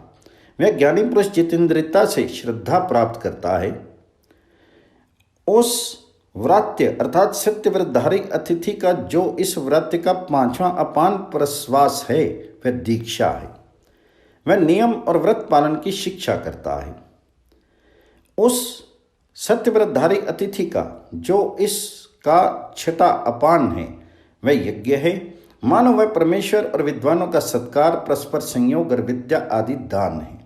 वह ज्ञानी पुरुष जितेंद्रियता से श्रद्धा प्राप्त करता है। उस व्रात्य अर्थात सत्यव्रतधारी अतिथि का जो इस व्रात्य का पांचवा अपान प्रश्वास है, वह दीक्षा है। वह नियम और व्रत पालन की शिक्षा करता है। उस सत्यव्रतधारी अतिथि का जो इसका छठा अपान है, वह यज्ञ है। मानो वह परमेश्वर और विद्वानों का सत्कार, परस्पर संयोग और विद्या आदि दान है।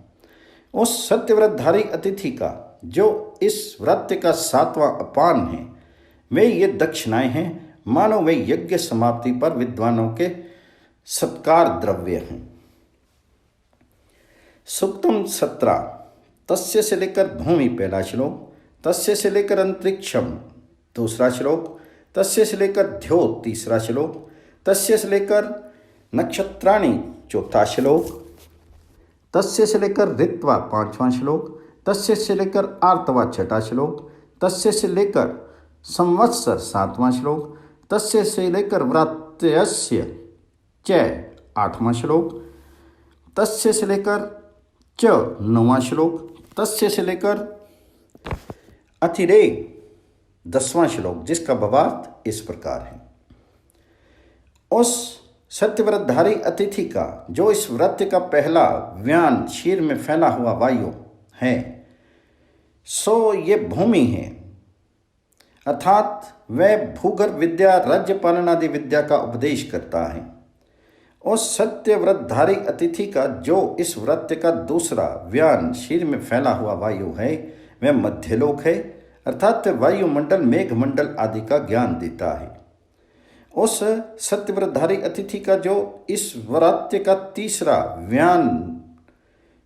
उस सत्यव्रतधारी अतिथि का जो इस व्रत का सातवां अपान है, वे ये दक्षिणाएं हैं, मानो वे यज्ञ समाप्ति पर विद्वानों के सत्कार द्रव्य हैं। सूक्तम 17 तस्य से लेकर भूमि पहला श्लोक। तस्य से लेकर अंतरिक्षम दूसरा श्लोक। तस्य से लेकर द्योत तीसरा श्लोक। तस्य से लेकर नक्षत्राणि चौथा श्लोक। तस्य से लेकर ऋत्वा पांचवा श्लोक। तस्य से लेकर आर्तवा छठा श्लोक। तस्य से लेकर संवत्सर सातवां श्लोक। तस्य से लेकर व्रात्यस्य च आठवां श्लोक। तस्य से लेकर च नौवां श्लोक। तस्य से लेकर अतिरे 10वां श्लोक, जिसका भावार्थ इस प्रकार है। उस सत्यव्रतधारी अतिथि का जो इस व्रत का पहला व्यान शीर में फैला हुआ वायु है, सो ये भूमि है अर्थात वह भूगर्भ विद्या, राज्य पालन आदि विद्या का उपदेश करता है। उस सत्यव्रतधारी अतिथि का जो इस व्रत का दूसरा व्यान शीर में फैला हुआ वायु है, वह मध्यलोक है अर्थात वायुमंडल, मेघमंडल आदि का ज्ञान देता है। उस सत्यव्रतधारी अतिथि का जो इस व्रत का तीसरा व्यान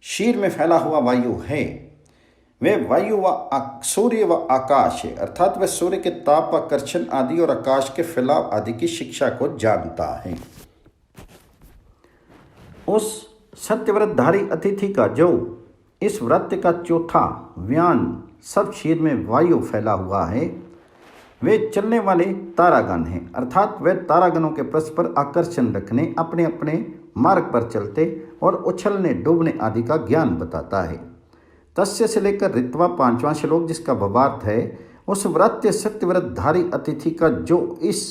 शीर में फैला हुआ वायु है, वह वायु व सूर्य व आकाश है अर्थात वह सूर्य के ताप, आकर्षण आदि और आकाश के फैलाव आदि की शिक्षा को जानता है। उस सत्यव्रतधारी अतिथि का जो इस व्रत का चौथा व्यान सब शीर में वायु फैला हुआ है, वे चलने वाले तारागण हैं अर्थात वे तारागणों के परस्पर आकर्षण रखने, अपने अपने मार्ग पर चलते और उछलने डूबने आदि का ज्ञान बताता है। तस्य से लेकर ऋत्वा पांचवां श्लोक, जिसका भावार्थ है उस व्रात्य सत्यव्रतधारी अतिथि का जो इस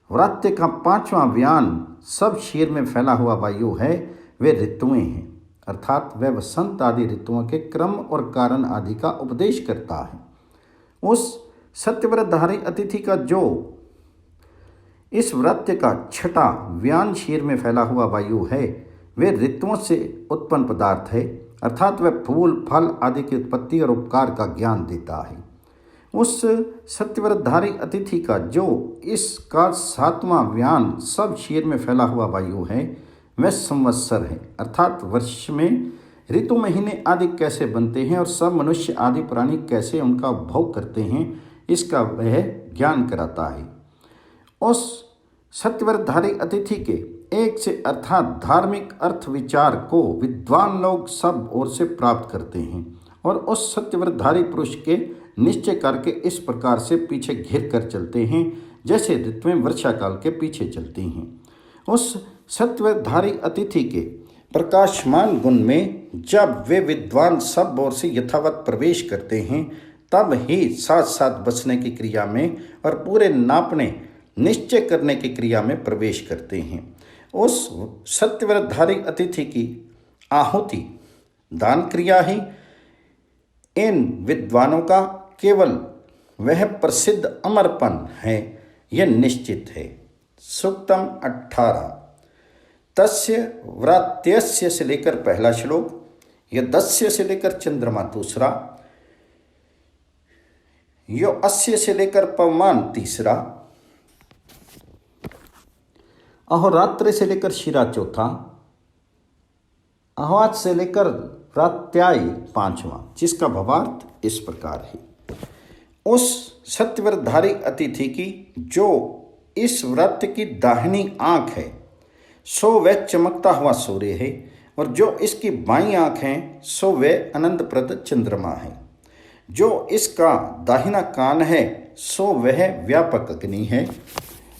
व्रात्य का पांचवां व्यान सब शीर में फैला हुआ वायु है, वे ऋतुएं हैं अर्थात वह वसंत आदि ऋतुओं के क्रम और कारण आदि का उपदेश करता है। उस सत्यव्रतधारी अतिथि का जो इस व्रत का छठा व्यान शीर में फैला हुआ वायु है, वे ऋतुओं से उत्पन्न पदार्थ है, अर्थात वह फूल फल आदि की उत्पत्ति और उपकार का ज्ञान देता है। उस सत्यव्रतधारी अतिथि का जो इसका 7वां व्यान सब क्षीर में फैला हुआ वायु है, वह संवत्सर है, अर्थात वर्ष में ऋतु महीने आदि कैसे बनते हैं और सब मनुष्य आदि प्राणी कैसे उनका भोग करते हैं, इसका वह ज्ञान कराता है। उस सत्यव्रतधारी अतिथि के एक से अर्थात धार्मिक अर्थ विचार को विद्वान लोग सब ओर से प्राप्त करते हैं और उस सत्यव्रतधारी पुरुष के निश्चय करके इस प्रकार से पीछे घिर कर चलते हैं जैसे ऋतुएं वर्षा काल के पीछे चलती हैं। उस सत्यव्रतधारी अतिथि के प्रकाशमान गुण में जब वे विद्वान सब ओर से यथावत प्रवेश करते हैं, तब ही साथ साथ बसने की क्रिया में और पूरे नापने निश्चय करने की क्रिया में प्रवेश करते हैं। उस सत्यव्रतधारी अतिथि की आहुति दान क्रिया ही इन विद्वानों का केवल वह प्रसिद्ध अमरपन है, यह निश्चित है। सूक्तम 18 तस्य व्रात्यस्य से लेकर पहला श्लोक, यह दस्य से लेकर चंद्रमा दूसरा, यो अस्य से लेकर पवमान तीसरा, अहोरात्र से लेकर शिरा चौथा, अहोवाच से लेकर व्रात्याय पांचवा, जिसका भावार्थ इस प्रकार है। उस सत्यव्रतधारी अतिथि की जो इस व्रत की दाहिनी आंख है, सो वह चमकता हुआ सूर्य है, और जो इसकी बाईं आंख है सो वह अनंतप्रद चंद्रमा है। जो इसका दाहिना कान है सो वह व्यापक अग्नि है।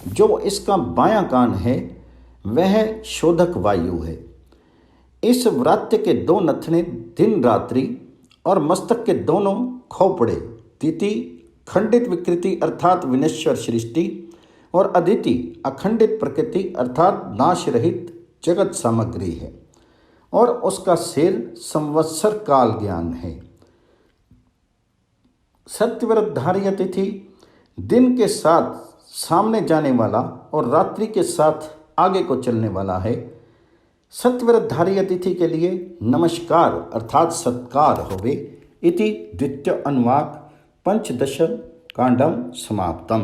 जो इसका बायां कान है वह शोधक वायु है। इस व्रात्य के दो नथने दिन रात्रि और मस्तक के दोनों खोपड़े तिथि खंडित विकृति अर्थात विनश्वर सृष्टि और अदिति अखंडित प्रकृति अर्थात नाश रहित जगत सामग्री है, और उसका सिर संवत्सर काल ज्ञान है। सत्यव्रतधारी अतिथि दिन के साथ सामने जाने वाला और रात्रि के साथ आगे को चलने वाला है। सत्यव्रतधारी अतिथि के लिए नमस्कार अर्थात सत्कार होवे। इति द्वितीय अनुवाक पंचदश कांडम समाप्तम।